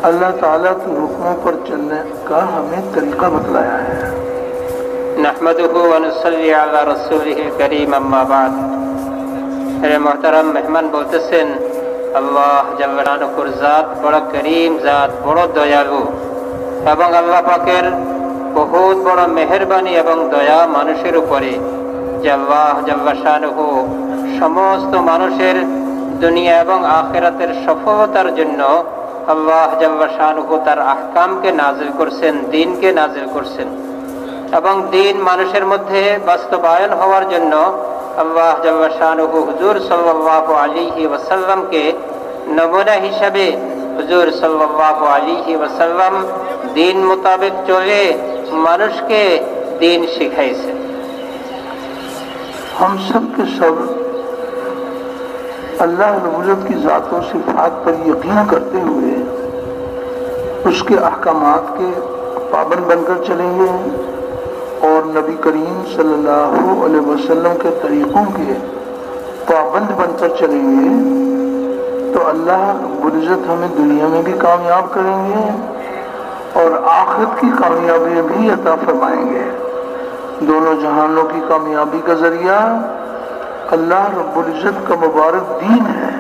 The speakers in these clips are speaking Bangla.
अल्लाह ताला के हुक्मों पर चलने का हमें तरीका बतलाया है। नहमदुहु व नुसल्ली अला रसूलिहिल करीम अम्मा बाद। मेरे मोहतरम मेहमान বলতেছেন আল্লাহ জাল্লা শানুহুর জাত বড় করিম জাত, বড় দয়ালু এবং আল্লাহ পাকের বহুত বড় মেহেরবানি এবং দয়া মানুষের উপরে, যে আল্লাহ জাল্লা শানুহু সমস্ত মানুষের দুনিয়া এবং আখিরাতের সফলতার জন্য আল্লাহ জাল্লা শানুহু তার আহকামকে নাজিল করছেন, দ্বীনকে নাজিল করছেন এবং দ্বীন মানুষের মধ্যে বাস্তবায়ন হওয়ার জন্য আল্লাহ জাল্লা শানুহু হুজুর সাল্লাল্লাহু আলাইহি ওয়াসাল্লামকে নমুনা হিসাবে হুজুর সাল্লাল্লাহু আলাইহি ওয়াসাল্লাম দ্বীন মোতাবেক চলে মানুষকে দ্বীন শিখাইছেন। हम सब के सब अल्लाह रब्बुल इज्जत की ज़ातों सिफ़ात पर यकीन करते हुए उसके अहकामात के पाबंद बनकर चलेंगे और नबी करीम सल्लल्लाहु अलैहि वसल्लम के तरीक़ों के पाबंद बनकर चलेंगे तो अल्लाह रब्बुल इज्जत हमें दुनिया में भी कामयाब करेंगे और आखिरत की कामयाबी भी अता फरमाएंगे। दोनों जहानों की कामयाबी का जरिया अल्लाह रब्बुल इज्जत का मुबारक दीन है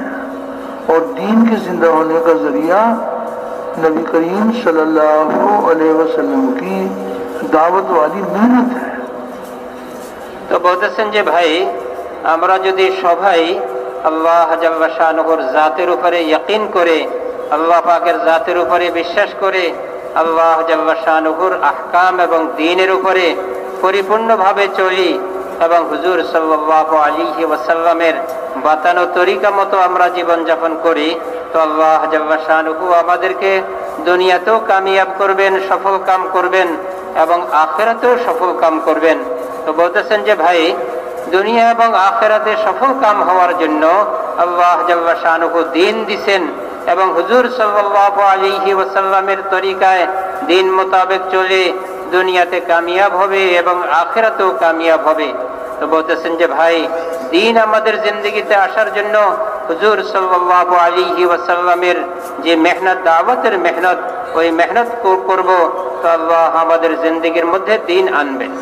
और दीन के जिंदा होने का जरिया नबी करीम सल्लल्लाहु अलैहि वसल्लम की दावत वाली मेहनत है। তো বলতেছেন যে ভাই, আমরা যদি সবাই আল্লাহ জাল্লা শানুহুর জাতের উপরে ইয়াকিন করে, আল্লাহ পাকের জাতের উপরে বিশ্বাস করে, আল্লাহ জাল্লা শানুহুর আহকাম এবং দ্বীনের উপরে পরিপূর্ণভাবে চলি এবং হুজুর সাল্লাল্লাহু আলাইহি ওয়াসাল্লামের বাতানো তরিকা মতো আমরা জীবনযাপন করি, তো আল্লাহ জাল্লা শানুহু আমাদেরকে দুনিয়াতেও কামিয়াব করবেন, সফল কাম করবেন এবং আখিরাতেও সফল কাম করবেন। তো বলতেছেন যে ভাই, দুনিয়া এবং আখিরাতে সফল কাম হওয়ার জন্য আল্লাহ জাল্লা শানুহু দ্বীন দিছেন এবং হুজুর সাল্লাল্লাহু আলাইহি ওয়াসাল্লামের তরিকায় দ্বীন মোতাবেক চলে দুনিয়াতে কামিয়াব হবে এবং আখিরাতেও কামিয়াব হবে। তো বলতেছেন যে ভাই, দ্বীন আমাদের জিন্দেগিতে আসার জন্য হুজুর সাল্লাল্লাহু আলাইহি ওয়াসাল্লামের যে মেহনত, দাওয়াতের মেহনত, ওই মেহনত করব তো আল্লাহ আমাদের জিন্দেগির মধ্যে দ্বীন আনবেন।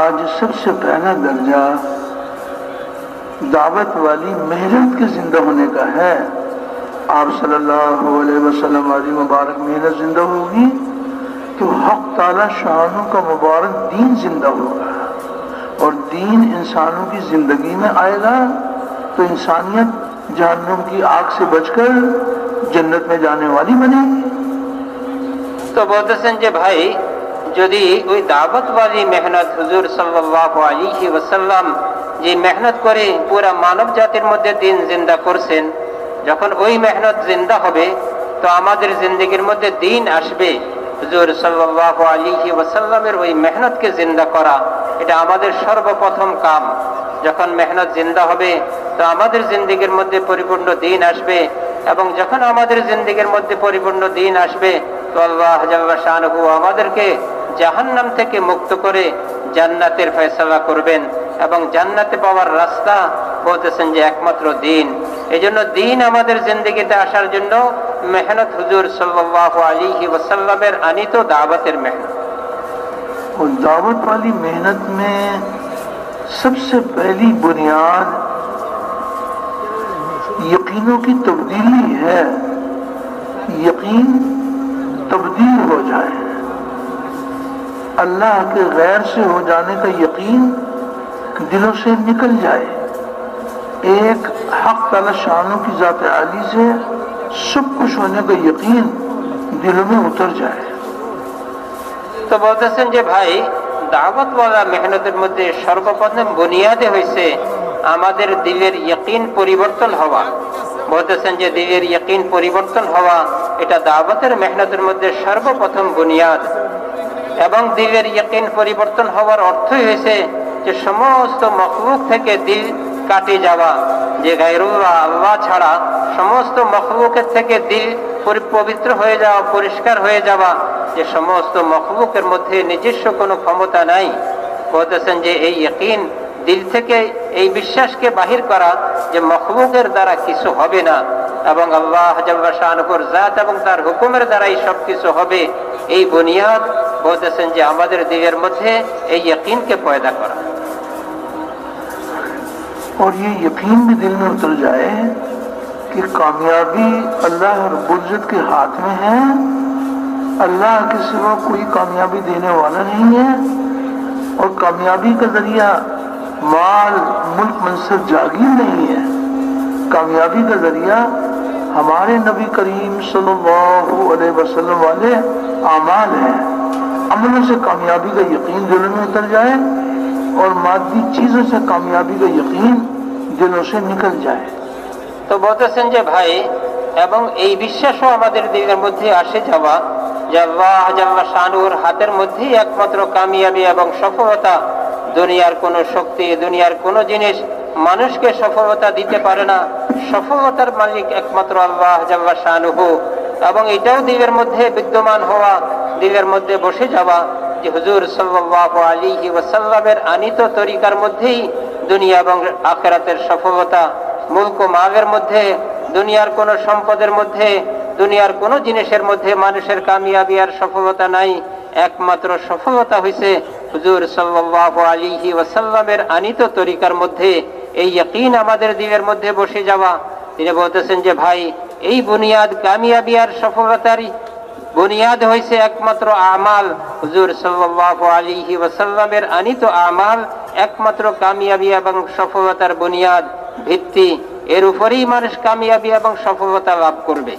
आज सबसे पहला दर्जा दावत वाली मेहनत के जिंदा होने का है। आप सल्लल्लाहु अलैहि वसल्लम वाली मुबारक मेहनत जिंदा होगी तो हक ताला शानों का मुबारक दीन जिंदा होगा और दीन इंसानों की जिंदगी में आएगा तो इंसानियत जहन्नुम की आग से बचकर जन्नत में जाने वाली बनेगी। तो বলতেছেন যে ভাই, যদি ওই দাওয়াতওয়ালি মেহনত হুজুর সাল্লাল্লাহু আলাইহি ওয়াসাল্লাম যে মেহনত করে পুরা মানব জাতির মধ্যে দ্বীন জিন্দা করছেন, যখন ওই মেহনত জিন্দা হবে তো আমাদের জিন্দেগির মধ্যে দ্বীন আসবে। হুজুর সাল্লাল্লাহু আলাইহি ওয়াসাল্লামের ওই মেহনতকে জিন্দা করা, এটা আমাদের সর্বপ্রথম কাম। যখন মেহনত জিন্দা হবে তো আমাদের জিন্দেগির মধ্যে পরিপূর্ণ দ্বীন আসবে এবং যখন আমাদের জিন্দেগির মধ্যে পরিপূর্ণ দ্বীন আসবে তো আল্লাহ জাল্লা শানুহু আমাদেরকে জাহান্নাম থেকে মুক্ত করে জান্নাতের ফয়সালা করবেন এবং জান্নাতে পাওয়ার রাস্তা বলতেছেন যে একমাত্র দ্বীন। এই জন্য দ্বীন আমাদের জিন্দেগিতে আসার জন্য মেহনত হুজুর সাল্লাল্লাহু আলাইহি ওয়াসাল্লামের আনিত দাওয়াতের মেহনত। और दावत वाली मेहनत में सबसे पहली बुनियाद यकीनों की तब्दीली है। यकीन तब्दील हो जाए, अल्लाह के गैर से हो जाने का यकीन दिलों से निकल जाए, एक हक ताला शानों की ज़ात आली से सब कुछ होने का यकीन दिलों में उतर जाए। তো বলতেছেন যে ভাই, দাওয়াতওয়ালা মেহনতের মধ্যে সর্বপ্রথম বুনিয়াদে হয়েছে আমাদের দিলের ইয়কিন পরিবর্তন হওয়া। বলতেছেন যে দিলের ইয়কিন পরিবর্তন হওয়া এটা দাওয়াতের মেহনতের মধ্যে সর্বপ্রথম বুনিয়াদ এবং দিলের ইয়কিন পরিবর্তন হওয়ার অর্থই হয়েছে যে সমস্ত মখলুক থেকে দিল কাটে যাওয়া, যে গায়রুল্লাহ আল্লাহ ছাড়া সমস্ত মখলুকের থেকে দিল পবিত্র হয়ে যাওয়া, পরিষ্কার হয়ে যাওয়া, যে সমস্ত মখলুকের মধ্যে নিজস্ব কোনো ক্ষমতা নাই। বলতেছেন যে এই ইয়কিন দিল থেকে এই বিশ্বাসকে বাহির করা যে মখলুকের দ্বারা কিছু হবে না এবং আল্লাহ জাল্লা শানুর জাত এবং তার হুকুমের দ্বারাই সবকিছু হবে, এই বুনিয়াদ বলতেছেন যে আমাদের দিলের মধ্যে এই यकीन के पैदा करा। और ये यकीन भी दिल में उतर जाए कि कामयाबी अल्लाह रब्बुल इज्जत के हाथ में है, अल्लाह के सिवा कोई कामयाबी देने वाला नहीं है, और कामयाबी का जरिया माल मुल्क मनसब जागीर नहीं है। कामयाबी का जरिया हमारे नबी करीम सल्लल्लाहु अलैहि वसल्लम वाले आमाल हैं। अमलों से कामयाबी का यकीन दिलों में उतर जाए और मादी चीजों से कामयाबी का यकीन दिलों से निकल जाए। তো বলতেছেন যে ভাই, এবং এই বিশ্বাসও আমাদের দিলের মধ্যে আসে যাওয়া যে আল্লাহ জাল্লা শানুর হাতের মধ্যেই একমাত্র কামিয়াবি এবং সফলতা। দুনিয়ার কোনো শক্তি, দুনিয়ার কোনো জিনিস মানুষকে সফলতা দিতে পারে না। সফলতার মালিক একমাত্র আল্লাহ জাল্লা শানুহু। এবং এটাও দিলের মধ্যে বিদ্যমান হওয়া, দিলের মধ্যে বসে যাওয়া যে হুজুর সাল্লাল্লাহু আলাইহি ওয়াসাল্লামের আনিত তরিকার মধ্যেই দুনিয়া এবং আখিরাতের সফলতা। মুলক ও মালের মধ্যে, দুনিয়ার কোনো সম্পদের মধ্যে, দুনিয়ার কোনো জিনিসের মধ্যে মানুষের কামিয়াবি আর সফলতা নাই। একমাত্র সফলতা হইছে হুজুর সাল্লাল্লাহু আলাইহি ওয়াসাল্লামের আনিত তরিকার মধ্যে এই यकीन আমাদের দিলের মধ্যে বসে যাওয়া। তিনি বলতেছেন যে ভাই, এই বুনিয়াদ কামিয়াবি আর সফলতারই বুনিয়াদ হইছে একমাত্র আমাল। হুজুর সাল্লাল্লাহু আলাইহি ওয়াসাল্লামের আনিত আমাল একমাত্র কামিয়াবি এবং সফলতার বুনিয়াদ, ভিত্তি। এর উপরেই মানুষ কামিয়াবি এবং সফলতা লাভ করবে।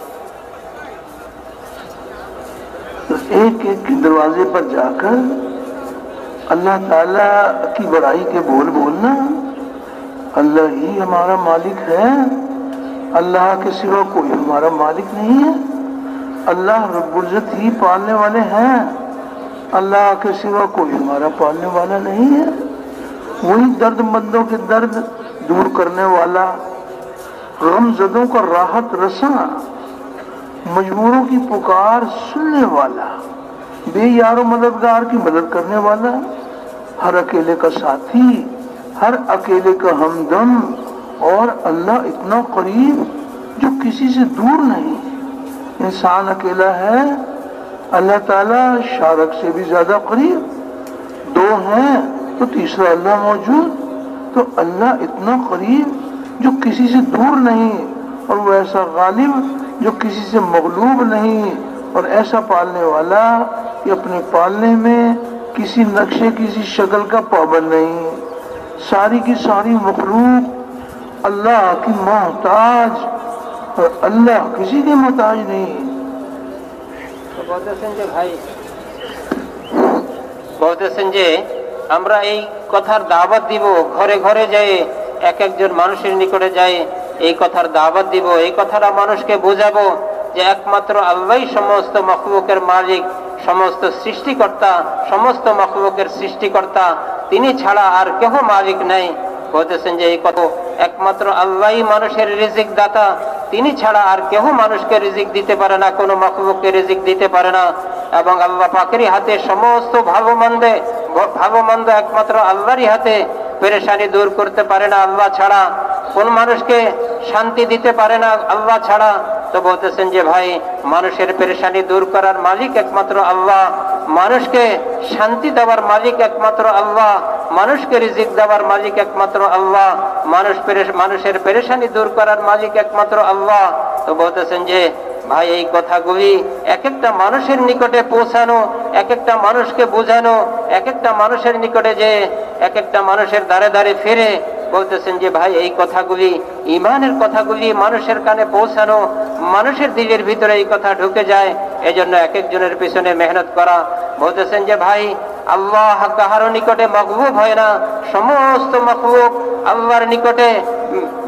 तो एक एक के दरवाजे पर जाकर अल्लाह ताला की बड़ाई के बोल बोलना, अल्लाह ही हमारा मालिक है, अल्लाह के सिवा कोई हमारा मालिक नहीं है, अल्लाह रब्बुल इज्जत ही पालने वाले हैं, अल्लाह के सिवा कोई हमारा पालने वाला नहीं है। वही दर्दमंदों के दर्द दूर करने वाला, गमजदों का राहत रसा, मजबूरों की पुकार सुनने वाला, बेयारो मददगार की मदद करने वाला, हर अकेले का साथी, हर अकेले का हमदम, और अल्लाह इतना करीब जो किसी से दूर नहीं। इंसान अकेला है, अल्लाह ताला शारक से भी ज्यादा करीब। दो हैं तो तीसरा अल्लाह मौजूद। तो अल्लाह इतना करीब जो किसी से दूर नहीं, और वो ऐसा गालिब जो किसी से मगलूब नहीं, और ऐसा पालने वाला कि अपने पालने में किसी नक्शे किसी शक्ल का पाबंद नहीं। सारी की सारी मखलूक अल्लाह की मोहताज, और अल्लाह किसी की मोहताज नहीं। বলতেছেন যে ভাই, বলতেছেন যে আমরা এই কথার দাওয়াত দিব, ঘরে ঘরে যাই, এক একজন মানুষের নিকটে যাই, এই কথার দাওয়াত দিব, এই কথাটা মানুষকে বোঝাবো যে একমাত্র আল্লাহই সমস্ত মখলুকের মালিক, সমস্ত সৃষ্টিকর্তা, সমস্ত মখলুকের সৃষ্টিকর্তা, তিনি ছাড়া আর কেহ মালিক নাই। বলতেছেন যে এই কথা একমাত্র আল্লাহই মানুষের রিজিক দাতা, তিনি ছাড়া আর কেহ মানুষকে রিজিক দিতে পারে না, কোনো মখলুককে রিজিক দিতে পারে না। এবং আল্লাহ পাকেরই হাতে সমস্ত ভালো মন্দ একমাত্র আল্লাহরই হাতে। পেরেশানি দূর করতে পারে না আল্লাহ ছাড়া, কোন মানুষকে শান্তি দিতে পারে না আল্লাহ ছাড়া। তো বলতেছেন যে ভাই, মানুষের পেরেশানি দূর করার মালিক একমাত্র আল্লাহ, মানুষকে শান্তি দেওয়ার মালিক একমাত্র আল্লাহ, মানুষকে রিজিক দেওয়ার মালিক একমাত্র আল্লাহ, মানুষের পেরেশানি দূর করার মালিক একমাত্র আল্লাহ। তো বলতেছেন যে ভাই, এই কথাগুলি এক একটা মানুষের নিকটে পৌঁছানো, এক একটা মানুষকে বোঝানো, এক একটা মানুষের নিকটে যে এক একটা মানুষের দ্বারে দ্বারে ফিরে বলতেছেন যে ভাই, এই কথাগুলি, ইমানের কথাগুলি মানুষের কানে পৌঁছানো, মানুষের দিলের ভিতরে এই কথা ঢুকে যায়, এজন্য এক একজনের পিছনে মেহনত করা। বলতেছেন যে ভাই, আল্লাহ কাহারও নিকটে মগলুব হয় না, সমস্ত মখলুক আল্লাহর নিকটে।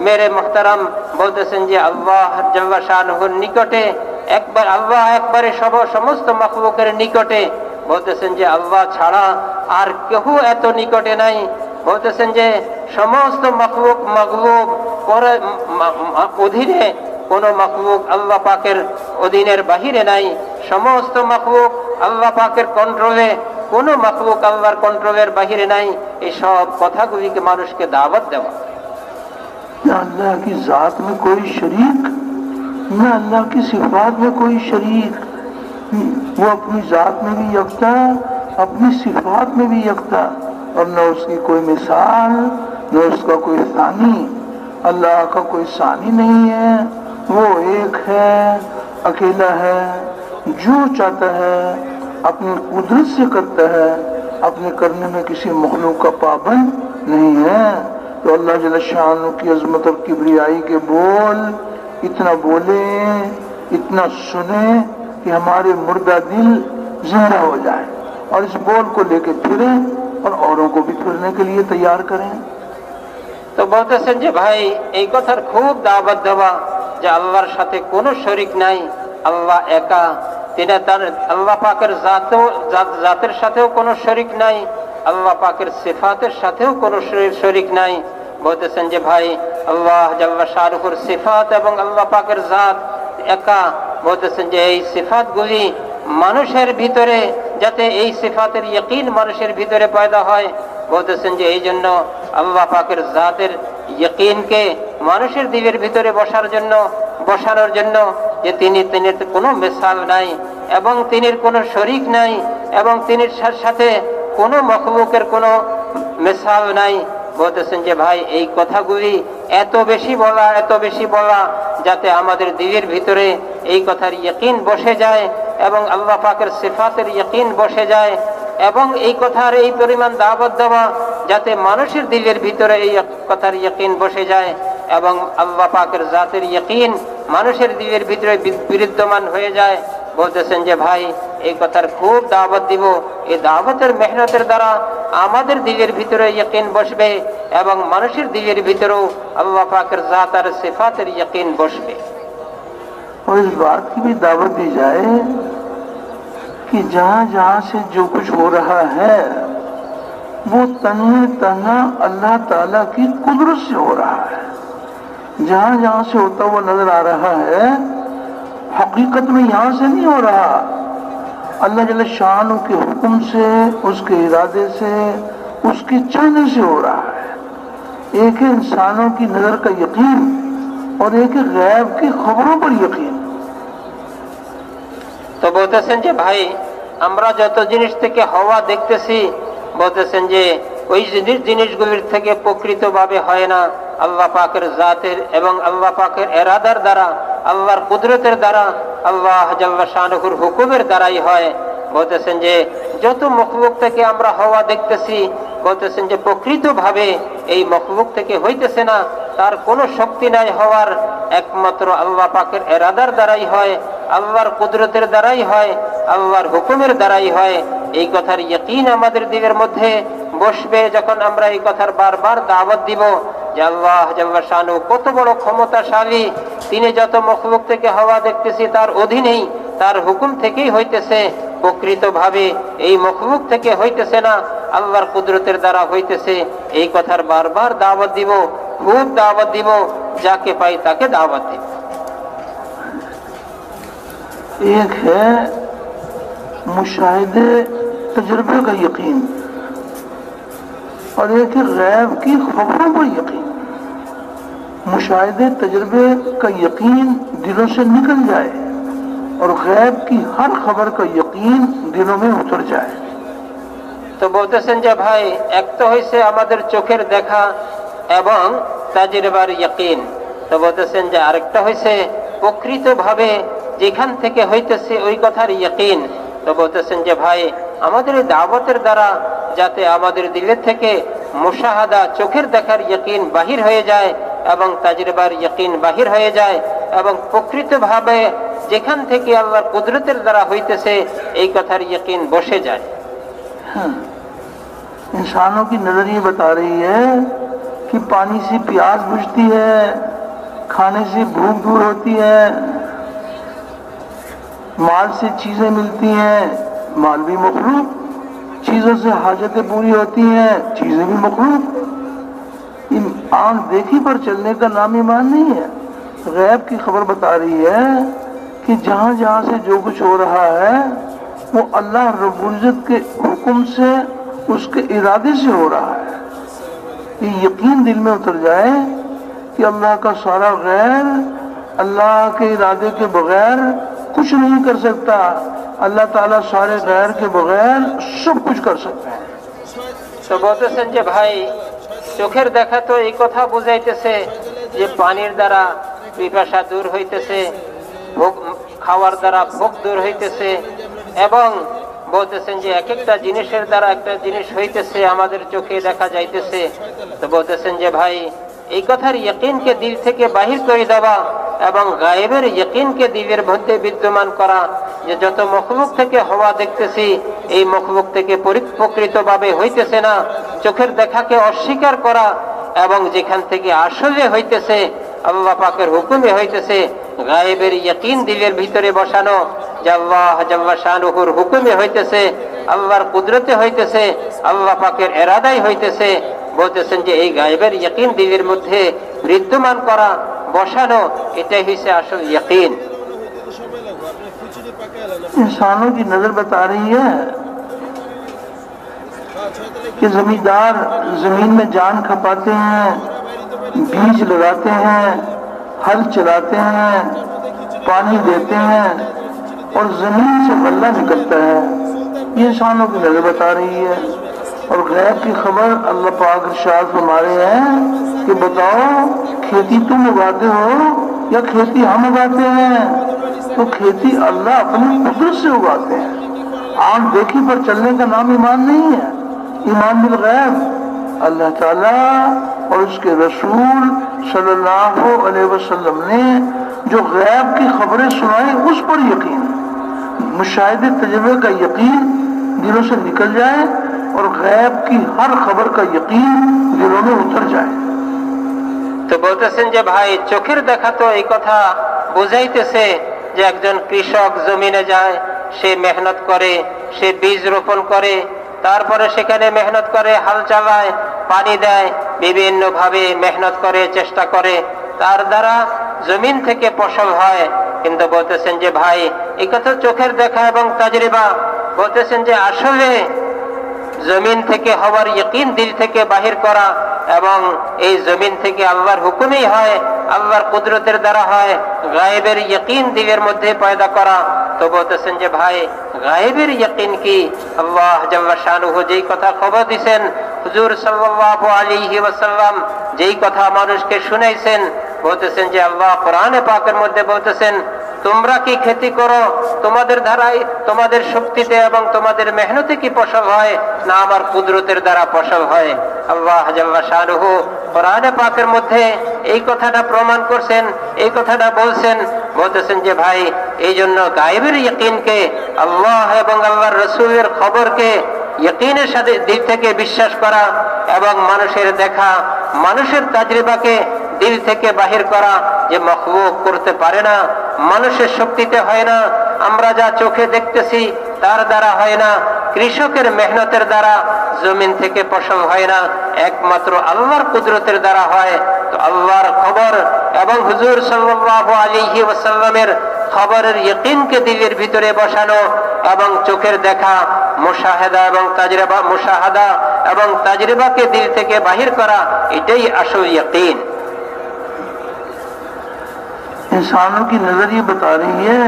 মেরে মুহতারাম, বলতেছেন যে আল্লাহ জাল্লা শানুর নিকটে একবার, আল্লাহ একবারে সমস্ত মখলুকের নিকটে। বলতেছেন যে আল্লাহ ছাড়া আর কেহ এত নিকটে নাই। বলতেছেন যে সমস্ত মখলুক মগলুব করে অধীনে, কোন মখলুক আল্লাহ পাকের অধীনের বাহিরে নাই। সমস্ত মখলুক আল্লাহ পাকের কন্ট্রোলে, কোন মখলুক আল্লাহর কন্ট্রোলের বাহিরে নাই। এই সব কথাগুলিকে মানুষকে দাওয়াত দেওয়া। अल्लाह की जात में कोई शरीक نہ اللہ کی صفات میں کوئی شریک، وہ اپنی ذات میں بھی یکتا، اپنی صفات میں بھی یکتا، اور نہ اس کی کوئی مثال، نہ اس کا کوئی ثانی۔ اللہ کا کوئی ثانی نہیں ہے، وہ ایک ہے، اکیلا ہے، جو چاہتا ہے اپنی قدرت سے کرتا ہے، اپنے کرنے میں کسی مخلوق کا پابند نہیں ہے۔ تو اللہ جل شانہ کی عظمت اور کبریائی کے بول اتنا بولیں، اتنا سنیں کہ ہمارے مردہ دل زندہ ہو جائے، اور اس بول کو لے کے پھریں اور اوروں کو بھی پھرنے کے لیے تیار کریں۔ তো বলতেছেন যে ভাই এই কথার খুব দাওয়াত দেওয়া যে আল্লাহর সাথে কোনো শরিক নাই, আল্লাহ একা, তিনি তার আল্লাহ পাকের জাতের সাথেও কোনো শরিক নাই, আল্লাহ পাকের সিফাতের সাথেও কোনো শরিক নাই। বলতেছেন যে ভাই আল্লাহ জাল্লা শাহরুখের সিফাত এবং আল্লাহ পাকের জাত একা। বলতেছেন যে এই সিফাতগুলি মানুষের ভিতরে, যাতে এই সিফাতের ইয়াকিন মানুষের ভিতরে পয়দা হয়, বলতেছেন যে এই জন্য আল্লাহ পাকের জাতের ইয়াকিনকে মানুষের দিলের ভিতরে বসানোর জন্য যে তিনির কোনো মিসাল নাই এবং তিনির কোনো শরিক নাই এবং তিনির সাথে কোনো মখলুকের কোনো মিসাল নাই। বলতেছেন যে ভাই এই কথাগুলি এত বেশি বলা যাতে আমাদের দিলের ভিতরে এই কথার ইয়াকিন বসে যায় এবং আল্লাহ পাকের সিফাতের ইয়াকিন বসে যায়, এবং এই কথার এই পরিমাণ দাওয়াত দেওয়া যাতে মানুষের দিলের ভিতরে এই কথার ইয়াকিন বসে যায় এবং আল্লাহ পাকের জাতের ইয়াকিন মানুষের দিলের ভিতরে বিদ্যমান হয়ে যায়। বলতেছেন যে ভাই এই কথার খুব দাওয়াত দিব, এই দাওয়াতের মেহনতের দ্বারা আমাদের দিলের ভিতরে ইয়াকিন বসবে এবং মানুষের দিলের ভিতরেও আল্লাহ পাকের জাত আর সিফাতের ইয়াকিন বসবে। اور اس بات کی بھی دعوت دی جائے کہ جہاں جہاں سے جو کچھ ہو رہا ہے وہ تنہا اللہ تعالیٰ کی قدرت سے ہو رہا ہے۔ جہاں جہاں سے ہوتا ہوا نظر آ رہا ہے حقیقت میں یہاں سے نہیں ہو رہا، اللہ جل شانہ کے حکم سے، اس کے ارادے سے، اس کے چاہنے سے ہو رہا ہے۔ ایک ہے انسانوں کی نظر کا یقین اور ایک ہے غیب کی خبروں پر یقین۔ তো বলতেছেন যে ভাই আমরা যত জিনিস থেকে হওয়া দেখতেছি, বলতেছেন যে ওই জিনিসগুলির থেকে প্রকৃতভাবে হয় না, আল্লাহ পাকের জাতের এবং আল্লাহ পাকের এরাদার দ্বারা, আল্লাহর কুদরতের দ্বারা, আল্লাহ জাল্লা শানুর হুকুমের দ্বারাই হয়। বলতেছেন যে যত মখলুক থেকে আমরা হওয়া দেখতেছি, বলতেছেন যে প্রকৃতভাবে এই মখলুক থেকে হইতেছে না, তার কোনো শক্তি নাই হওয়ার, একমাত্র আল্লাহ পাকের এরাদার দ্বারাই হয়, আল্লাহর কুদরতের দ্বারাই হয়, আল্লাহর হুকুমের দ্বারাই হয়। এই কথার ইয়াকিন আমাদের দিলের মধ্যে বসবে যখন আমরা এই কথার বারবার দাওয়াত দিব যে আল্লাহ জাল্লা শানু কত বড় ক্ষমতাশালী, তিনি যত মখলুক থেকে হওয়া দেখতেছি তার অধীনেই, তার হুকুম থেকেই হইতেছে, প্রকৃতভাবে এই মখলুক থেকে হইতেছে না, আল্লাহর কুদরতের দ্বারা হইতেছে। এই কথার বারবার দাওয়াত দিব, খুব দাওয়াত দিব, যাকে পাই তাকে দাওয়াত দিব। ایک ہے مشاہدے تجربے کا یقین اور ایک ہے غیب کی خبروں پر یقین۔ مشاہدے تجربے کا یقین دلوں سے نکل جائے اور غیب کی ہر خبر کا یقین دلوں میں اتر جائے۔ তো বলতেছেন যে ভাই এক তো হইছে আমাদের চোখের দেখা এবং তাজরিবার ইয়াকিন, তো বলতেছেন যে আরেকটা হইছে প্রকৃতভাবে যেখান থেকে হইতেছে ওই কথার ইয়াকিন। তো বলতেছেন যে ভাই আমাদের এই দাওয়াতের দ্বারা যাতে আমাদের দিলের থেকে মুশাহাদা চোখের দেখার ইয়াকিন বাহির হয়ে যায় এবং তাজরিবার ইয়াকিন বাহির হয়ে যায় এবং প্রকৃতভাবে যেখান থেকে আল্লাহর কুদরতের দ্বারা হইতেছে এই কথার ইয়াকিন বসে যায়। انسانوں کی نظر یہ بتا رہی ہے کہ پانی سے پیاس بجھتی ہے، کھانے سے بھوک دور ہوتی ہے، مال سے چیزیں ملتی ہیں، مال بھی مخلوق، چیزوں سے حاجتیں پوری ہوتی ہیں، چیزیں بھی مخلوق۔ یہ آنکھ دیکھی پر چلنے کا نام ایمان نہیں ہے۔ غیب کی خبر بتا رہی ہے کہ جہاں جہاں سے جو کچھ ہو رہا ہے وہ اللہ رب العزت کے حکم سے، اس کے ارادے سے ہو رہا ہے۔ یہ یقین دل میں اتر جائے کہ اللہ کا سارا غیر अल्लाह के इरादे के बगैर कुछ नहीं कर सकता। अल्लाह ताला सारे गैर के बगैर सब कुछ कर सकते हैं। তো বলতেছেন যে ভাই, চোখের দেখা তো এই কথা বুঝাইতেছে যে পানির দ্বারা পিপাসা দূর হইতেছে, ভোগ খাওয়ার দ্বারা ভোগ দূর হইতেছে, এবং বলতেছেন যে এক একটা জিনিসের দ্বারা একটা জিনিস হইতেছে আমাদের চোখে দেখা যাইতেছে। তো বলতেছেন যে ভাই, এই কথার ইয়াকিনকে দিল থেকে বাহির করে দেওয়া এবং গায়েবের ইয়াকিনকে দিলের মধ্যে বিদ্যমান করা, যে যত মখলুক থেকে হওয়া দেখতেছি এই মখলুক থেকে প্রকৃতভাবে হইতেছে না, চোখের দেখাকে অস্বীকার করা, এবং যেখান থেকে আসলে হইতেছে আল্লাহ পাকের হুকুমে হইতেছে গায়েবের ইয়াকিন দিলের ভিতরে বসানো, যে আল্লাহ জাল্লা শানুহুর হুকুমে হইতেছে, আল্লাহর কুদরতে হইতেছে, আল্লাহ পাকের এরাদাই হইতেছে। বলতেছেন যে এই গায়েবের ইয়াকিন দিলের মধ্যে বিদ্যমান করা, বসানো, এটাই হইছে আসল ইয়াকিন। इंसानों की नजर बता रही है कि जमींदार जमीन में जान खपाते हैं, बीज लगाते हैं, हल चलाते हैं, पानी देते हैं और जमीन से गल्ला निकलता है। ये इंसानों की नजर बता रही है। और गैब की खबर अल्लाह पाक इरशाद फरमा रहे हैं कि बताओ, खेती तुम उगाते हो या खेती हम उगाते हैं? तो खेती अल्लाह अपनी कुदरत से उगाते हैं। आंख देखी पर चलने का नाम ईमान नहीं है। ईमान बिल गैब, अल्लाह ताला और उसके रसूल सल्लल्लाहु अलैहि वसल्लम ने जो गैब की खबरें सुनाई उस पर यकीन, मुशाहिदे तजुर्बे का यकीन दिलों से निकल जाए और गैब की हर खबर का यकीन दिलों में उतर जाए। তো বলতেছেন যে ভাই, চোখের দেখা তো এই কথা বুঝাইতেছে যে একজন কৃষক জমিনে যায়, সে মেহনত করে, সে বীজ রোপণ করে, তারপরে সেখানে মেহনত করে, হাল চালায়, পানি দেয়, বিভিন্ন ভাবে মেহনত করে, চেষ্টা করে, তার দ্বারা জমিন থেকে ফসল হয়। কিন্তু বলতেছেন যে ভাই, এই কথা চোখের দেখা এবং তাজরিবা। বলতেছেন যে আসলে জমিন থেকে হওয়ার ইয়াকিন দিল থেকে বাহির করা, এবং এই জমিন থেকে আল্লাহর হুকুমেই হয়, আল্লাহর কুদরতের দ্বারা হয়, গায়েবের ইয়াকিন দিলের মধ্যে পয়দা করা। তো বলতেছেন যে ভাই, গায়েবের ইয়াকিন কি? আল্লাহ জাল্লা শানুহু যেই কথা খবর দিয়েছেন, হুজুর সাল্লাল্লাহু আলাইহি ওয়াসাল্লাম যেই কথা মানুষকে শুনাইছেন, বলতেছেন যে আল্লাহ কোরআনে পাকের মধ্যে বলতেছেন, তোমরা কি খেতি করো, তোমাদের ধারায়, তোমাদের শক্তিতে এবং তোমাদের মেহনতে কি ফসল হয়, না আমার কুদরতের দ্বারা ফসল হয়? আল্লাহ জাল্লা শানুহু কোরআনে পাকের মধ্যে এই কথাটা প্রমাণ করছেন, এই কথাটা বলছেন। বলতেছেন যে ভাই, এই জন্য গায়েবের ইয়াকিনকে, আল্লাহ এবং আল্লাহর রাসূলের খবরকে ইয়াকিনের সাথে দিল থেকে বিশ্বাস করা, এবং মানুষের দেখা, মানুষের তাজরিবাকে দিল থেকে বাহির করা, যে মখলুক করতে পারে না, মানুষের শক্তিতে হয় না, আমরা যা চোখে দেখতেছি তার দ্বারা হয় না, কৃষকের মেহনতের দ্বারা জমিন থেকে ফসল হয় না, একমাত্র আল্লাহর কুদরতের দ্বারা হয়। তো আল্লাহর খবর এবং হুজুর সাল্লাল্লাহু আলাইহি ওয়াসাল্লামের খবরের ইয়াকিনকে দিলের ভিতরে বসানো, এবং চোখের দেখা, মুশাহাদা এবং তাজরিবা, মুশাহাদা এবং তাজরিবাকে দিল থেকে বাহির করা, এটাই আসল ইয়াকিন। इंसानों की नजर ये बता रही है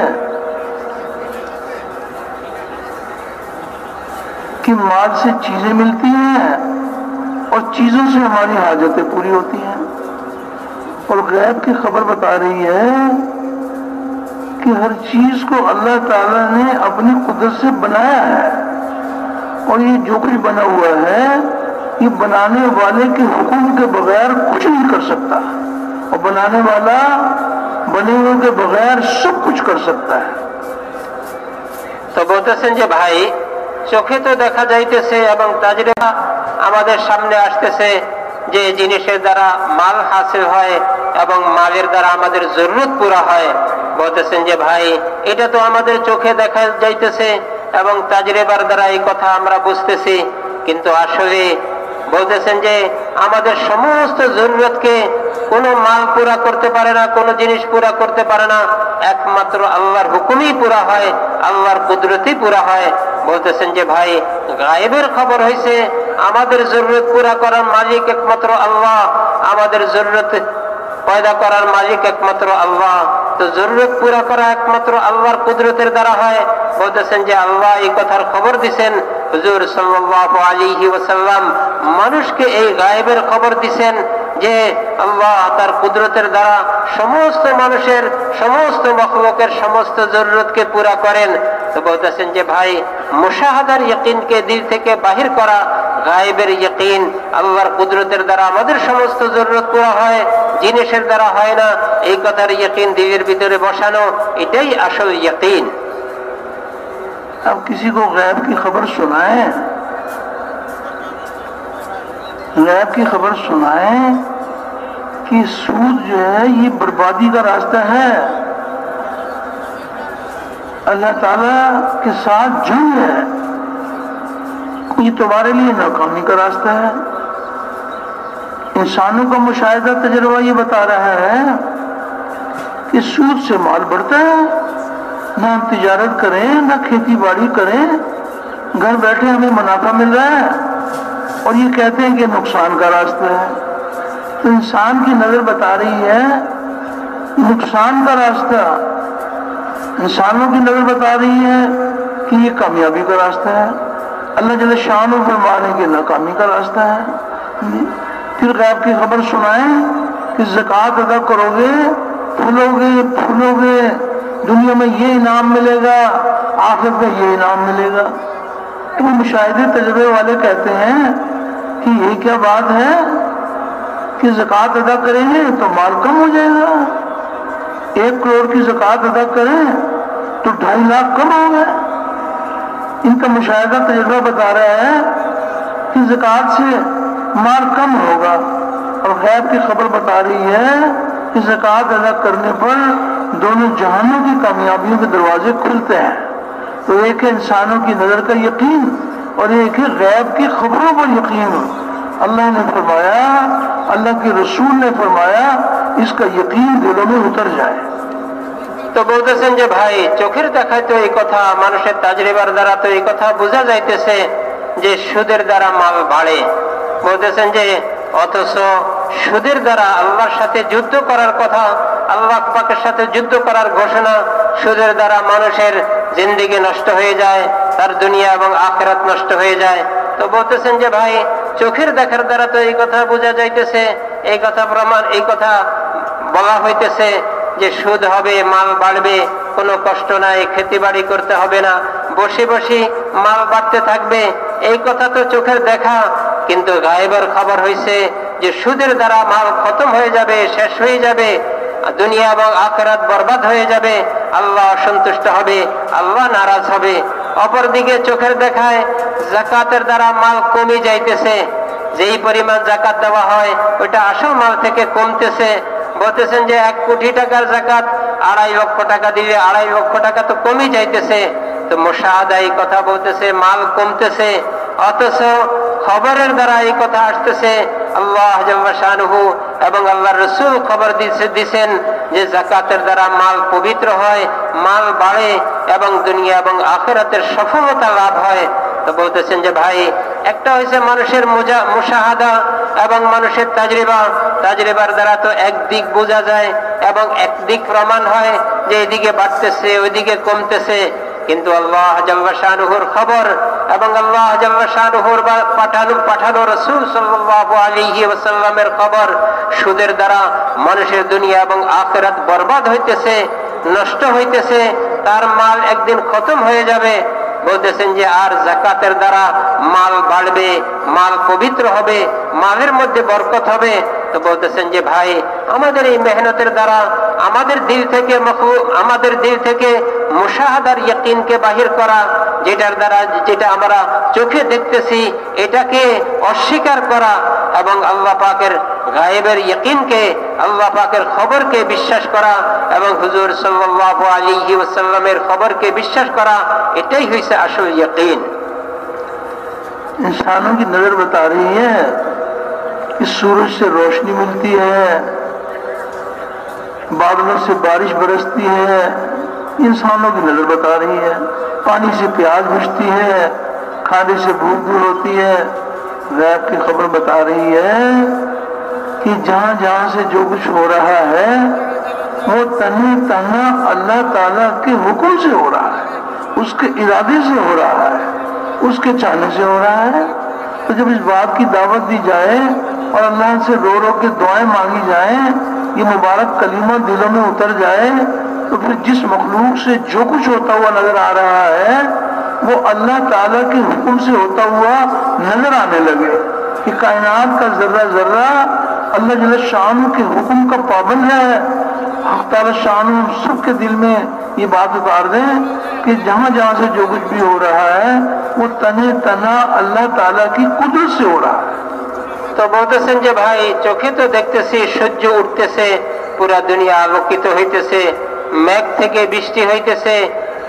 कि माल से चीजें मिलती हैं और चीजों से हमारी हाजतें पूरी होती हैं। और गैब की खबर बता रही है कि हर चीज को अल्लाह ताला ने अपनी कुदरत से बनाया है, और ये जो कुछ बना हुआ है, ये बनाने वाले के हुक्म के बगैर कुछ नहीं कर सकता, और बनाने वाला बने हुए के बगैर सब कुछ कर सकता है। তো বলতেছেন যে ভাই, চোখে তো দেখা যাইতেছে এবং তাজরিবা আমাদের সামনে আসতেছে যে জিনিসের দ্বারা মাল হাসিল হয় এবং মালের দ্বারা আমাদের জরুরত পুরা হয়। বলতেছেন যে ভাই, এটা তো আমাদের চোখে দেখা যাইতেছে এবং তাজরিবার দ্বারা এই কথা আমরা বুঝতেছি, কিন্তু আসলে বলতেছেন যে আমাদের সমস্ত জরুরতকে কোনো মাল পুরা করতে পারে না, কোনো জিনিস পুরা করতে পারে না, একমাত্র আল্লাহর হুকুমই পুরা হয়, আল্লাহর কুদরতই পুরা হয়। বলতেছেন যে ভাই, গায়েবের খবর হয়েছে আমাদের জরুরত পুরা করার মালিক একমাত্র আল্লাহ, আমাদের জরুরত পয়দা করার মালিক একমাত্র আল্লাহ। তো জরুরত পুরা করা একমাত্র আল্লাহর কুদরতের দ্বারা হয়। বলতেছেন যে আল্লাহ এই কথার খবর দিছেন, হুজুর সাল্লাল্লাহু আলাইহি ওয়াসাল্লাম মানুষকে এই গায়েবের খবর দিছেন যে আল্লাহ তার কুদরতের দ্বারা সমস্ত মানুষের, সমস্ত মখলুকের সমস্ত জরুরতকে পুরা করেন। তো বলতেছেন যে ভাই, মুশাহাদার ইয়াকিনকে দিল থেকে বাহির করা, গায়েবের ইয়াকিন, আল্লাহর কুদরতের দ্বারা আমাদের সমস্ত জরুরত পুরা হয়, জিনিসের দ্বারা হয় না, এই কথার ইয়াকিন দিলের ভিতরে বসানো, এটাই আসল ইয়াকিন। अब किसी को गैब की खबर सुनाए, गैब की खबर सुनाए कि सूद जो है ये बर्बादी का रास्ता है, अल्लाह ताला के साथ जंग है, ये तुम्हारे लिए नाकामी का रास्ता है। इंसानों का मुशाहिदा तजुर्बा ये बता रहा है कि सूद से माल बढ़ता है, ना हम तिजारत करें, ना खेती बाड़ी करें, घर बैठे हमें मुनाफा मिल रहा है, और ये कहते हैं कि नुकसान का रास्ता है। तो इंसान की नजर बता रही है नुकसान का रास्ता, इंसानों की नजर बता रही है कि ये कामयाबी का रास्ता है, अल्लाह जल्ल शान फरमा रहे कि नाकामी का रास्ता है। फिर गैब की खबर सुनाए कि ज़कात अदा करोगे, फूलोगे फूलोगे, दुनिया में ये इनाम मिलेगा, आखिरत में ये इनाम मिलेगा। तो मुशाहिदे तजर्बे वाले कहते हैं कि ये क्या बात है कि ज़कात अदा करेंगे तो माल कम हो जाएगा, 1 करोड़ की ज़कात अदा करें तो 2.5 लाख कम हो गए। इनका मुशाहिदा तजर्बा बता रहा है कि ज़कात से माल कम होगा, और गैब की खबर बता रही है कि ज़कात अदा करने पर दोनों जहानों की कामयाबियों के दरवाजे खुलते हैं। तो एक है इंसानों की नज़र का यकीन, और एक है गैब की खबरों पर यकीन। अल्लाह ने फरमाया, अल्लाह के रसूल ने फरमाया, इसका यकीन दिलों में उतर जाए। তো বলতেছেন যে ভাই, চোখের দেখায় তো এই কথা, মানুষের তাজরিবার দ্বারা তো এই কথা বোঝা যাইতেছে যে সুদের দ্বারা মাল বাড়ে। বলতেছেন যে অথচ সুদের দ্বারা আল্লাহর সাথে যুদ্ধ করার কথা, আল্লাহ পাকের সাথে যুদ্ধ করার ঘোষণা, সুদের দ্বারা মানুষের জিন্দেগি নষ্ট হয়ে যায়, তার দুনিয়া এবং আখিরাত নষ্ট হয়ে যায়। তো বলতেছেন যে ভাই, চোখের দেখার দ্বারা তো এই কথা বোঝা যাইতেছে, এই কথা প্রমাণ, এই কথা বলা হইতেছে যে সুদ হবে, মাল বাড়বে, কোনো কষ্ট নাই, খেতি বাড়ি করতে হবে না, বসে বসে মাল বাড়তে থাকবে, এই কথা তো চোখের দেখা। কিন্তু গায়েবের খবর হয়েছে যে সুদের দ্বারা মাল খতম হয়ে যাবে, শেষ হয়ে যাবে, দুনিয়া এবং আখিরাত বরবাদ হয়ে যাবে, আল্লাহ অসন্তুষ্ট হবে, আল্লাহ নারাজ হবে। অপরদিকে চোখের দেখায় যাকাতের দ্বারা মাল কমে যাইতেছে, যেই পরিমাণ যাকাত দেওয়া হয় ওইটা আসল মাল থেকে কমতেছে। বলতেছেন যে 1 কোটি টাকার যাকাত 2.5 লক্ষ টাকা দিলে 2.5 লক্ষ টাকা তো কমে যাইতেছে। তো মুশাহাদা এই কথা বলতেছে মাল কমতেছে, অথচ খবরের দ্বারা এই কথা আসতেছে আল্লাহ জাল্লা শানুহু এবং আল্লাহর রাসূল খবর দিয়েছেন যে যাকাতের দ্বারা মাল পবিত্র হয়, মাল বাড়ে এবং দুনিয়া এবং আখিরাতের সফলতা লাভ হয়। তো বলতেছেন যে ভাই, একটা হয়েছে মানুষের মুশাহাদা এবং মানুষের তাজরিবার দ্বারা তো একদিক বোঝা যায় এবং একদিক প্রমাণ হয় যে এদিকে বাড়তেছে ওইদিকে কমতেছে। কিন্তু আল্লাহ জাল্লা শানুহুর খবর এবং আল্লাহ জাল্লা শানুহুর পাঠানো রাসূল সাল্লাল্লাহু আলাইহি ওয়াসাল্লামের খবর, সুদের দ্বারা মানুষের দুনিয়া এবং আখিরাত বরবাদ হইতেছে, নষ্ট হইতেছে, তার মাল একদিন খতম হয়ে যাবে। বলতেছেন যে আর যাকাতের দ্বারা মাল বাড়বে, মাল পবিত্র হবে, মালের মধ্যে বরকত হবে। তো বলতেছেন যে ভাই, আমাদের এই মেহনতের দ্বারা আমাদের দিল থেকে মুশাহাদার ইয়াকিনকে বাহির করা, যেটার দ্বারা যেটা আমরা চোখে দেখতেছি এটাকে অস্বীকার করা এবং আল্লাহ পাকের গায়েবের ইয়াকিনকে, আল্লাহ পাকের খবরকে বিশ্বাস করা এবং হুজুর সাল্লাল্লাহু আলাইহি ওয়াসাল্লামের খবরকে বিশ্বাস করা, এটাই হইছে আসল ইয়াকিন। इंसानों की नजर बता रही है कि सूरज से रोशनी मिलती है, बादलों से बारिश बरसती है, इंसानों की नजर बता रही है। पानी से प्यास बुझती है, खाने से भूख दूर होती है। गैब की खबर बता रही है कि जहां जहां से जो कुछ हो रहा है वो तने तना अल्लाह ताला के हुक्म से हो रहा है, उसके इरादे से हो रहा है, उसके चाहने से हो रहा है। तो जब इस बात की दावत दी जाए और अल्लाह से रो रो के दुआएं मांगी जाए, ये मुबारक कलीमा दिलों में उतर जाए, तो फिर जिस मखलूक से जो कुछ होता हुआ नजर आ रहा है वो अल्लाह ताला के हुक्म से होता हुआ नजर आने लगे कि कायनात का जर्रा जर्रा अल्लाह जल्ल शान के हुक्म का पाबंद है। हक़ ताला शान सबके दिल में ये बात उतार दें कि जहां जहां से जो कुछ भी हो रहा है वो तने तना अल्लाह ताला की कुदरत से हो रहा है। তো বলতেছেন যে ভাই, চোখে তো দেখতেছি সূর্য উঠতেছে, পুরা দুনিয়া আলোকিত হইতেছে, মেঘ থেকে বৃষ্টি হইতেছে,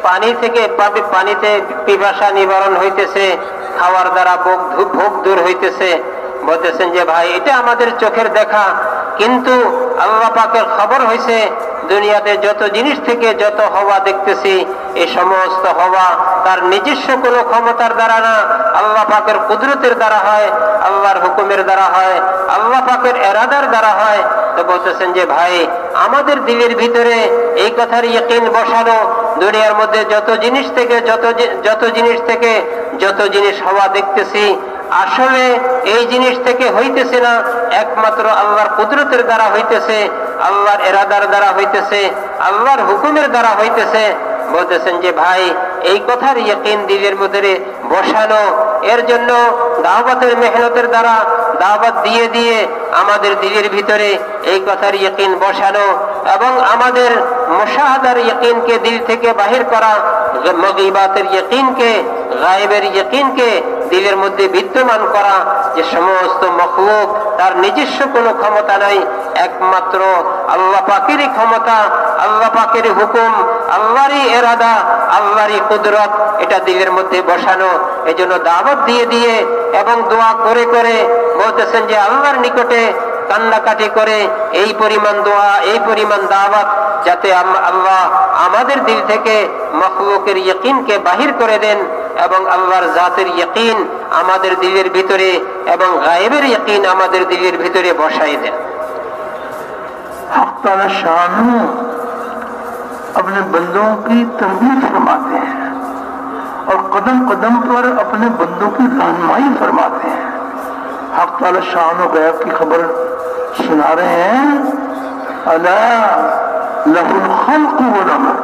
পানি থেকে পানিতে পিপাসা নিবারণ হইতেছে, খাওয়ার দ্বারা ভোগ দূর হইতেছে। বলতেছেন যে ভাই, এটা আমাদের চোখের দেখা, কিন্তু আল্লাহ পাকের খবর হয়েছে দুনিয়াতে যত জিনিস থেকে যত হওয়া দেখতেছি এই সমস্ত হওয়া তার নিজস্ব কোনো ক্ষমতার দ্বারা না, আল্লাহ পাকের কুদরতের দ্বারা হয়, আল্লাহর হুকুমের দ্বারা হয়, আল্লাহ পাকের এরাদার দ্বারা হয়। তো বলতেছেন যে ভাই, আমাদের দিলের ভিতরে এই কথার ইয়াকিন বসানো, দুনিয়ার মধ্যে যত জিনিস থেকে যত জিনিস হওয়া দেখতেছি আসলে এই জিনিস থেকে হইতেছে না, একমাত্র আল্লাহর কুদরতের দ্বারা হইতেছে, আল্লাহর এরাদার দ্বারা হইতেছে, আল্লাহর হুকুমের দ্বারা হইতেছে। বলতেছেন যে ভাই, এই কথার ইয়াকিন দিলের মধ্যে বসানো, এর জন্য দাওয়াতের মেহনতের দ্বারা দাওয়াত দিয়ে দিয়ে আমাদের দিলের ভিতরে এই কথার ইয়াকিন বসানো এবং আমাদের মুশাহাদার ইয়াকিনকে দিল থেকে বাহির করা, মগীবাতের ইয়াকিনকে, গায়েবের ইয়াকিনকে দিলের মধ্যে বিদ্যমান করা যে সমস্ত মখলুক তার নিজস্ব কোনো ক্ষমতা নাই, একমাত্র আল্লাহ পাকেরই ক্ষমতা, আল্লাহ পাকেরই হুকুম, আল্লাহরই এরাদা, আল্লাহরই কুদরত, এটা দিলের মধ্যে বসানো। এজন্য দাওয়াত দিয়ে দিয়ে এবং দোয়া করে করে বলতেছেন যে আল্লাহর নিকটে কান্নাকাটি করে এই পরিমাণ দোয়া, এই পরিমাণ দাওয়াত, যাতে আল্লাহ আমাদের দিল থেকে মখলুকের ইয়াকিনকে বাহির করে দেন এবং আল্লাহর জাতের ইয়াকিন আমাদের দিলের ভিতরে এবং গায়েবের ইয়াকিন আমাদের দিলের ভিতরে বসাই দেন। हक़ ताला शान अपने बंदों की तरबियत फरमाते हैं और कदम कदम पर अपने बंदों की रहनुमाई फरमाते हैं। हक़ ताला शान और गैब की खबर सुना रहे हैं, अला लहुल खल्क़ वल अमर,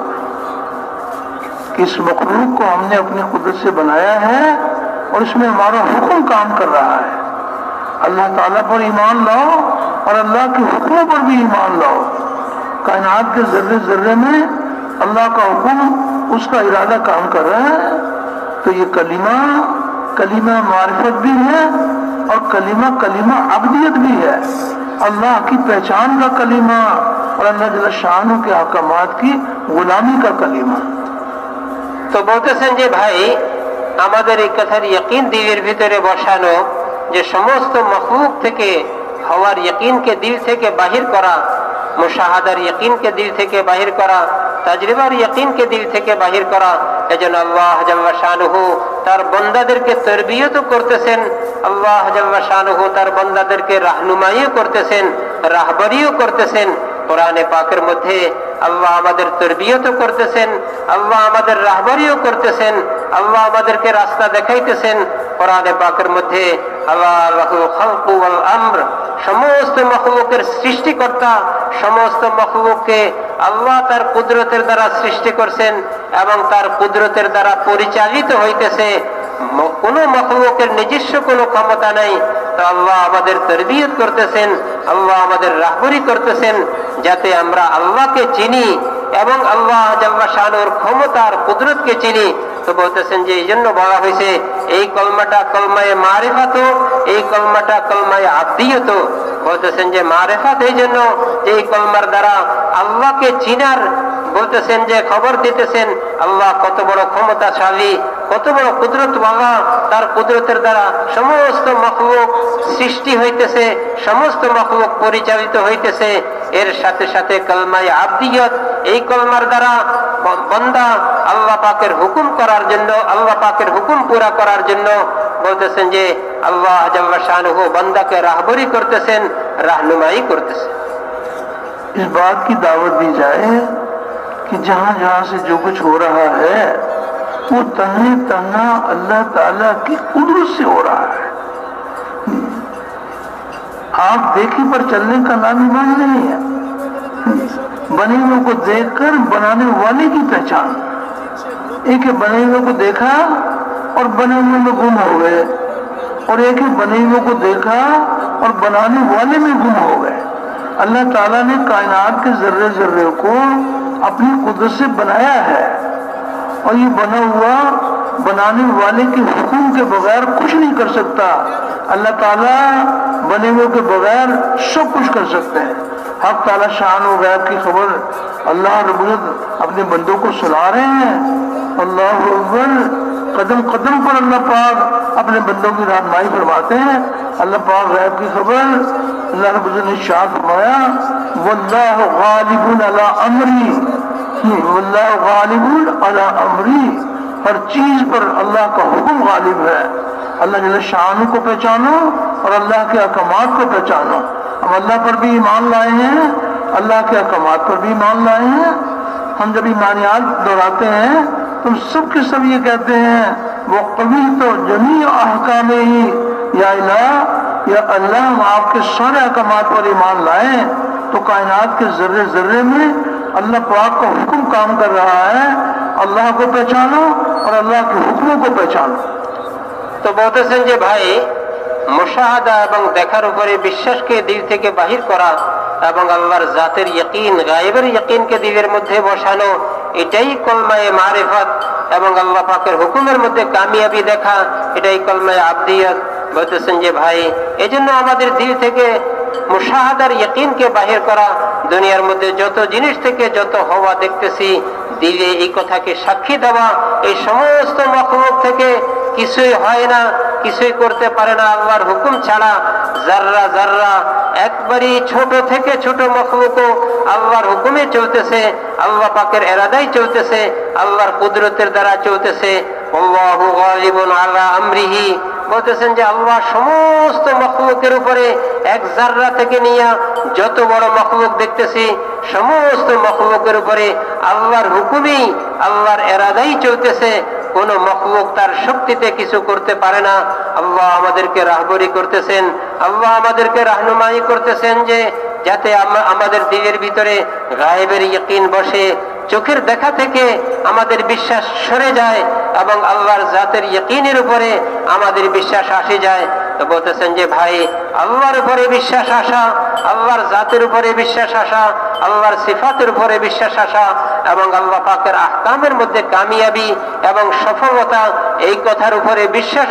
इस मखलूक को हमने अपनी कुदरत से बनाया है और इसमें हमारा हुक्म काम कर रहा है। अल्लाह ताला पर ईमान लाओ और अल्लाह के हुक्मों पर भी ईमान लाओ। कायनात के जर्रे जर्रे में अल्लाह का हुक्म, उसका इरादा काम कर रहा है। तो ये कलीमा मारिफत भी है और कलीमा अब्दियत भी है, अल्लाह की पहचान का कलीमा और अल्लाह जल्ल शान के अहकामात की गुलामी का कलीमा। তো বলতেছেন যে ভাই, আমাদের এই কথার ইয়াকিন দিলের ভিতরে বসানো, যে সমস্ত মখলুক থেকে হওয়ার ইয়াকিনকে দিল থেকে বাহির করা, মুশাহাদার ইয়াকিনকে দিল থেকে বাহির করা, তাজরিবার ইয়াকিনকে দিল থেকে বাহির করা। এজন্য আল্লাহ জাল্লা শানুহু তার বান্দাদেরকে তরবিয়ত করতেছেন, আল্লাহ জাল্লা শানুহু তার বান্দাদেরকে রাহনুমাইও করতেছেন, রাহবরিও করতেছেন। কোরআনে পাকের মধ্যে আল্লাহ আমাদের তরবিয়ত করতেছেন, আল্লাহ আমাদের রাহবরিও করতেছেন, আল্লাহ আমাদেরকে রাস্তা দেখাইতেছেন। কোরআনে পাকের মধ্যে আল্লাহ লাহুল খালকু ওয়াল আমর, সমস্ত মখলুকের সৃষ্টিকর্তা, সমস্ত মখলুককে আল্লাহ তার কুদরতের দ্বারা সৃষ্টি করছেন এবং তার কুদরতের দ্বারা পরিচালিত হইতেছে। কোন মখলুকের নিজস্ব কোনো ক্ষমতা নাই। তো আল্লাহ আমাদের তরবিয়ত করতেছেন, আল্লাহ আমাদের রাহবরি করতেছেন, যাতে আমরা আল্লাহকে চিনি এবং আল্লাহ জাল্লা শানুর ক্ষমতার কুদরতকে চিনি। তো বলতেছেন যে এই জন্য বলা হয়েছে এই কলমাটা কলমায়ে মারিফাত, এই কলমাটা কলমায়ে আব্দিয়ত। বলতেছেন যে মারিফাত এই জন্য যে এই কলমার দ্বারা আল্লাহকে চিনার, বলতেছেন যে খবর দিতেছেন আল্লাহ কত বড় ক্ষমতাশালী, কত বড় কুদরতওয়ালা, তার কুদরতের দ্বারা সমস্ত মখলুক সৃষ্টি হইতেছে, সমস্ত মখলুক পরিচালিত হইতেছে। এর সাথে সাথে কলমায়ে আব্দিয়ত, এই কলমার দ্বারা বান্দা আল্লাহ পাকের হুকুম করার জন্য, আল্লাহ পাকের হুকুম পুরা করার জন্য বলতেছেন যে আল্লাহ জাল্লা শানুহু বান্দাকে রাহবরি করতেছেন, রাহনুমাই করতেছেন। इस बात की दावत दी जाए कि जहां जहां से जो कुछ हो रहा है वो तन्ने तन्ना अल्लाह ताला की कुदरत से हो रहा है। आंख देखी पर चलने का नाम ईमान नहीं है। बने हुए को देखकर बनाने वाले की पहचान। एक है बने हुए को देखा और बने हुए में गुम हो गए, और एक है बने हुए को देखा और बनाने वाले में गुम हो गए। अल्लाह ताला ने कायनात के जर्रे जर्रे को अपनी कुदरत से बनाया है, और ये बना हुआ बनाने वाले के हुक्म के बगैर कुछ नहीं कर सकता। अल्लाह ताला बने हुए के बगैर सब कुछ कर सकते हैं। हक ताला शान व गैब की खबर अल्लाह रब्बुल इज्जत अपने बंदों को सुना रहे हैं। अल्लाह अकबर। कदम कदम पर अल्लाह पाक अपने बंदों की रहनुमाई फरमाते हैं। अल्लाह पाक गैब की खबर अल्लाह रब्बुल इज्जत ने इरशाद फरमाया, वल्लाहु गालिबुन अला अमरी, वल्लाहु गालिबुन अला अमरी। हर चीज पर अल्लाह का हुक्म गालिब है। अल्लाह जल्ल शान को पहचानो और अल्लाह के अहकामात को पहचानो। हम अल्लाह पर भी ईमान लाए हैं, अल्लाह के अहकामात पर भी ईमान लाए हैं। हम जब ईमानियात दोहराते हैं तो सब के सब ये कहते हैं, वो कभी तो जमी अहकाम ही या इलाह, या अल्लाह हम आपके सारे अहकामात पर ईमान लाए। तो कायनात के जर्रे जर्रे में अल्लाह पाक का हुक्म काम कर रहा है। अल्लाह को पहचानो और अल्लाह के हुक्मों को पहचानो। তো বলতেছেন যে ভাই, মুশাহাদা এবং দেখার উপরে বিশ্বাসকে দিল থেকে বাহির করা এবং আল্লাহর জাতের ইয়াকিন, গায়েবের ইয়াকিনকে দিলের মধ্যে বসানো, এটাই কলমায়ে মারিফাত এবং আল্লাহ পাকের হুকুমের মধ্যে কামিয়াবি দেখা, এটাই কলমায়ে আবদিয়ত। বলতেছেন যে ভাই, এজন্য আমাদের দিল থেকে মুশাহাদার ইয়াকিনকে বাহির করা, দুনিয়ার মধ্যে যত জিনিস থেকে যত হওয়া দেখতেছি, দিলে এই কথাকে সাক্ষী দেওয়া, এই সমস্ত মখলুক থেকে কিছুই হয় না, কিছুই করতে পারে না আল্লাহর হুকুম ছাড়া। জাররা জাররা একবারই ছোট থেকে ছোট মখলুকও আল্লাহর হুকুমে চলতেছে, আল্লাহ পাকের এরাদাই চলতেছে, আল্লাহর কুদরতের দ্বারা চলতেছে। আল্লাহু গালিবুন আলা আমরিহি। বলতেছেন যে আল্লাহ সমস্ত মখলুকের উপরে এক জাররা থেকে নিয়ে যত বড় মখলুক দেখতেছি, সমস্ত মখলুকের উপরে আল্লাহর হুকুমই, আল্লাহর এরাদাই চলতেছে। কোন মখলুক তার শক্তিতে কিছু করতে পারে না। আল্লাহ আমাদেরকে রাহবরি করতেছেন, আল্লাহ আমাদেরকে রাহনুমাই করতেছেন যে যাতে আমাদের দিলের ভিতরে গায়েবের ইয়াকিন বসে, চোখের দেখা থেকে আমাদের বিশ্বাস সরে যায় এবং আল্লাহর জাতের ইয়াকিনের উপরে আমাদের বিশ্বাস আসে যায়। তো বলতেছেন যে ভাই, আল্লাহর উপরে বিশ্বাস আসা, আল্লাহর জাতের উপরে বিশ্বাস আসা, আল্লাহর সিফাতের উপরে বিশ্বাস আসা এবং আল্লাহ পাকের আহকামের মধ্যে কামিয়াবি এবং সফলতা, এই কথার উপরে বিশ্বাস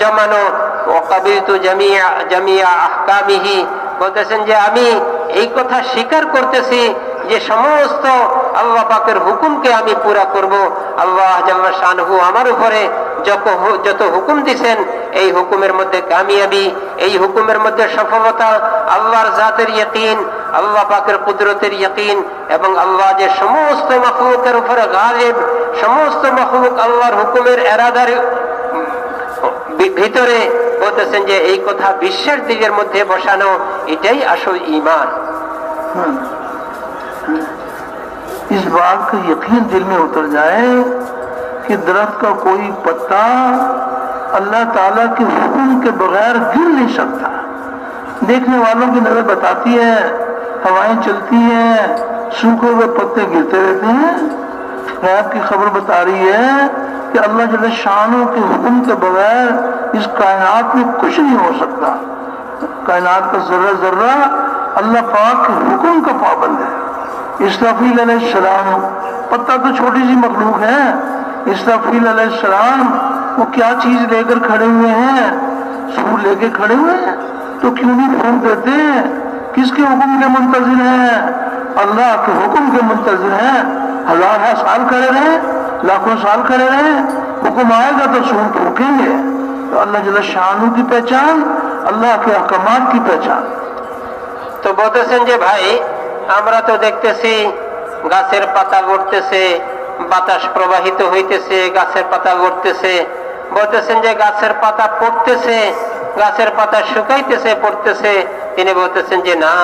জমানো। ওয়াকাবিলতু জামিয়া আহকামিহি। বলতেছেন যে আমি এই কথা স্বীকার করতেছি যে সমস্ত আল্লাহ পাকের হুকুমকে আমি পুরা করব। আল্লাহ জাল্লা শানহু আমার উপরে যত হুকুম দিছেন, এই হুকুমের মধ্যে কামিয়াবি, এই হুকুমের মধ্যে সফলতা, আল্লাহর জাতের ইয়াকিন, আল্লাহ পাকের কুদরতের ইয়াকিন এবং আল্লাহ যে সমস্ত মখলুকের উপরে গালিব, সমস্ত মখলুক আল্লাহর হুকুমের এরাদার ভিতরে। বলতেছেন যে এই কথা বিশ্বাস দিলের মধ্যে বসানো, এটাই আসল ঈমান। इस बात का यकीन दिल में उतर जाए कि दरख्त का कोई पत्ता अल्लाह ताला के हुक्म के बगैर गिर नहीं सकता। देखने वालों की नजर बताती है, हवाएं चलती हैं, सूखे हुए पत्ते गिरते रहते हैं। गैब की खबर बता रही है कि अल्लाह जल्ल शानों के हुक्म के बगैर इस कायनात में कुछ नहीं हो सकता। कायनात का जर्रा जर्रा अल्लाह पाक के हुक्म का पाबंद है। इसराफील अलैहिस्सलाम, पत्ता तो छोटी सी मखलूक है, इसराफील अलैहिस्सलाम वो क्या चीज लेकर खड़े हुए हैं? सूर लेके खड़े हुए हैं, तो क्यों नहीं फूंक देते? किसके हुक्म के मुंतजिर हैं? अल्लाह के हुक्म के मुंतजिर हैं। हजार साल खड़े रहे, लाखों साल खड़े रहे, हुक्म आएगा तो सूर फूकेंगे। तो अल्लाह जल्ल शानू की पहचान, अल्लाह के अहकामात की पहचान। তো বলতেছেন যে ভাই, আমরা তো দেখতেছি গাছের পাতা লড়তেছে, বাতাস প্রবাহিত হইতেছে, গাছের পাতা লড়তেছে। বলতেছেন যে গাছের পাতা পড়তেছে, গাছের পাতা শুকাইতেছে, পড়তেছে। তিনি বলতেছেন যে না,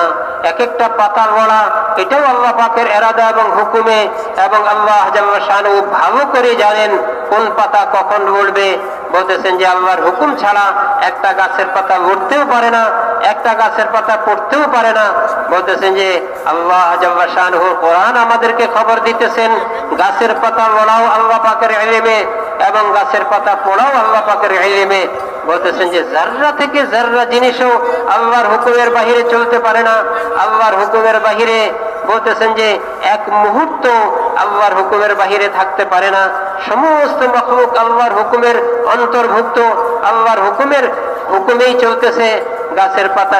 এক একটা পাতা লড়া এটাও আল্লাহ পাকের এরাদা এবং হুকুমে, এবং আল্লাহ জাল্লা শানহু ভালো করে জানেন কোন পাতা কখন লড়বে। বলতেছেন যে আল্লাহর হুকুম ছাড়া একটা গাছের পাতা লড়তেও পারে না, একটা গাছের পাতা পড়তেও পারে না। বলতেছেন যে আল্লাহ জাল্লা শানহু কোরআন আমাদেরকে খবর দিতেছেন গাছের পাতা লড়াও আল্লাহ পাকের ইলমে এবং গাছের পাতা পড়াও আল্লাহ পাকের ইলমে। বলতেছেন যে জাররা থেকে জাররা জিনিসও আল্লাহর হুকুমের বাহিরে চলতে পারে না, আল্লাহর হুকুমের বাহিরে। বলতেছেন যে এক মুহূর্ত আল্লাহর হুকুমের বাহিরে থাকতে পারে না। সমস্ত মখলুক আল্লাহর হুকুমের অন্তর্ভুক্ত, আল্লাহর হুকুমেই চলতেছে। গাছের পাতা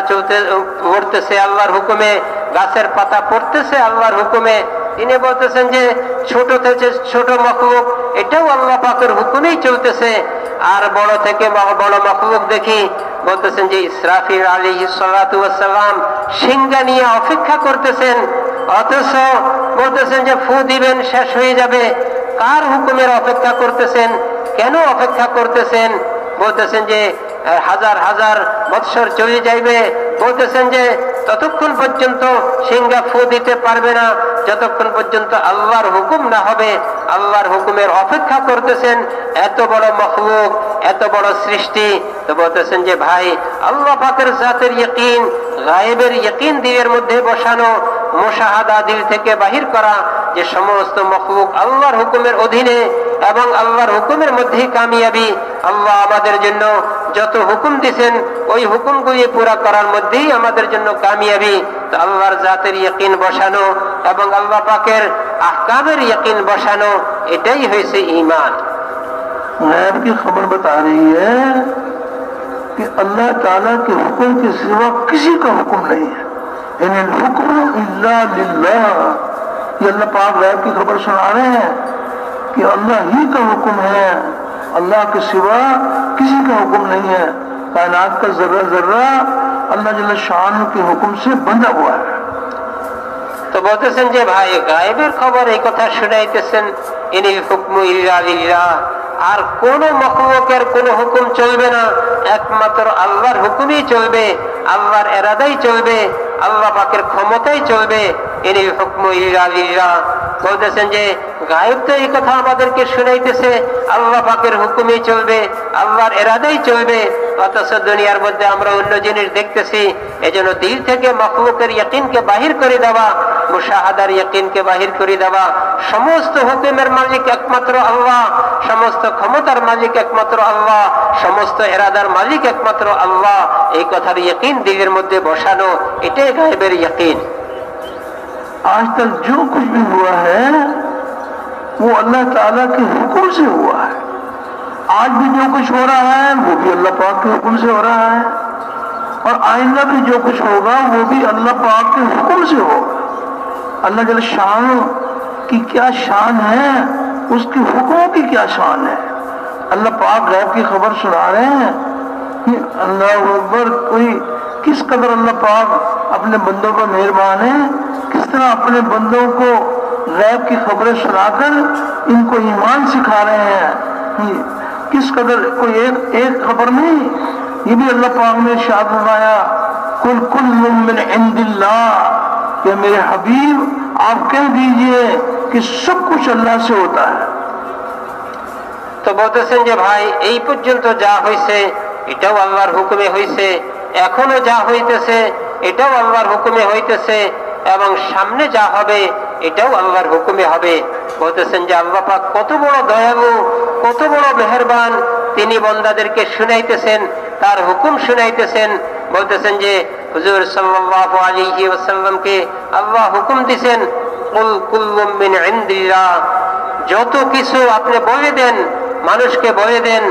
পড়তেছে আল্লাহর হুকুমে, গাছের পাতা পড়তেছে আল্লাহর হুকুমে। তিনি বলতেছেন যে ছোট থেকে ছোট মখলুক এটাও আল্লাহ পাকের হুকুমেই চলতেছে। আর বড় থেকে বড় মখলুক দেখি, বলতেছেন যে ইসরাফিল আলাইহিস সালাতু ওয়াস সালাম সিংহা নিয়ে অপেক্ষা করতেছেন, অথচ বলতেছেন যে ফু দিবেন শেষ হয়ে যাবে। কার হুকুমের অপেক্ষা করতেছেন? কেন অপেক্ষা করতেছেন? বলতেছেন যে হাজার হাজার বৎসর চলে যাইবে। বলতেছেন যে ততক্ষণ পর্যন্ত সিংহা ফু দিতে পারবে না যতক্ষণ পর্যন্ত আল্লাহর হুকুম না হবে। আল্লাহর হুকুমের অপেক্ষা করতেছেন এত বড় মখলুক, এত বড় সৃষ্টি। তো বলতেছেন যে ভাই, আল্লাহ পাকের জাতের ইয়াকিন, গায়েবের ইয়াকিন দিলের মধ্যে বসানো, মুশাহাদা দিল থেকে বাহির করা যে সমস্ত মখলুক আল্লাহর হুকুমের অধীনে এবং আল্লাহর হুকুমের মধ্যেই কামিয়াবি। আল্লাহ আমাদের জন্য যত হুকুম দিয়েছেন ওই হুকুমগুলি পুরা করার মধ্যেই আমাদের জন্য কামিয়াবি। তো আল্লাহর জাতের ইয়াকিন বসানো এবং আল্লাহ পাকের আহকামের ইয়াকিন বসানো, এটাই হয়েছে ঈমান। गैब की खबर बता रही है कि अल्लाह ताला के हुक्म के सिवा किसी का हुक्म नहीं है। इनिल हुक्म इल्ला लिल्लाह। ये अल्लाह पाक गैब की खबर सुना रहे हैं कि अल्लाह ही का हुक्म है, अल्लाह के सिवा किसी का हुक्म नहीं है। कायनात का जर्रा जर्रा अल्लाह जल्ल शान के हुक्म से बंधा हुआ है। তো বলতেছেন যে ভাই, গায়েবের খবর এই কথা শুনাইতেছেন, ইনিল হুকমু ইল্লা লিল্লাহ। আর কোন মখলুকের কোন হুকুম চলবে না, একমাত্র আল্লাহর হুকুমই চলবে, আল্লাহর এরাদাই চলবে, আল্লাহ পাকের ক্ষমতাই চলবে। ইনিল হুকমু ইল্লা লিল্লাহ। বলতেছেন যে গায়েব তো এই কথা আমাদেরকে শুনাইতেছে আল্লাহ পাকের হুকুমই চলবে, আল্লাহর এরাদাই চলবে, অথচ দুনিয়ার মধ্যে আমরা অন্য জিনিস দেখতেছি। এজন্য দিল থেকে মখলুকের ইয়াকিনকে বাহির করে দেওয়া, মুশাহাদার ইয়াকিনকে বাহির করে দেওয়া। সমস্ত হুকুমের মালিক একমাত্র আল্লাহ, সমস্ত ক্ষমতার মালিক একমাত্র আল্লাহ, সমস্ত এরাদার মালিক একমাত্র আল্লাহ। এই কথার ইয়াকিন দিলের মধ্যে বসানো, এটাই গায়েবের ইয়াকিন। आज तक जो कुछ भी हुआ है वो अल्लाह ताला के हुक्म से हुआ है। आज भी जो कुछ हो रहा है वो भी अल्लाह पाक के हुक्म से हो रहा है, और आइंदा भी जो कुछ होगा वो भी अल्लाह पाक के हुक्म से होगा। अल्लाह जल शान की क्या शान है, उसके हुक्मों की क्या शान है। अल्लाह पाक गैब की खबर सुना रहे हैं कि अल्लाह अकबर, कोई किस कदर अल्लाह पाक अपने बंदों पर मेहरबान है, किस तरह अपने बंदों को गैब की खबरें सुनाकर इनको ईमान सिखा रहे हैं। किस कदर, कोई एक खबर नहीं, ये भी अल्लाह पाक ने इरशाद फरमाया, कुल कुल्लुम मिन इंदिल्लाह, कि मेरे हबीब आप कह दीजिए कि सब कुछ अल्लाह से होता है। তো বলতেছেন যে ভাই, এই পর্যন্ত যা হয়েছে এটাও আল্লাহর হুকুমে হয়েছে, এখনো যা হইতেছে এটাও আল্লাহর হুকুমে হইতেছে, এবং সামনে যা হবে এটাও আল্লাহর হুকুমে হবে। বলতেছেন যে আল্লাহ পাক কত বড় দয়ালু, কত বড় মেহেরবান, তিনি বান্দাদেরকে শুনাইতেছেন, তার হুকুম শুনাইতেছেন। বলতেছেন যে হুজুর সাল্লাল্লাহু আলাইহি ওয়াসাল্লামকে আল্লাহ হুকুম দিয়েছেন, কুল কুল্লুম মিন ইনদিল্লাহ। যত কিছু আপনি বলে দেন, মানুষকে বলে দেন,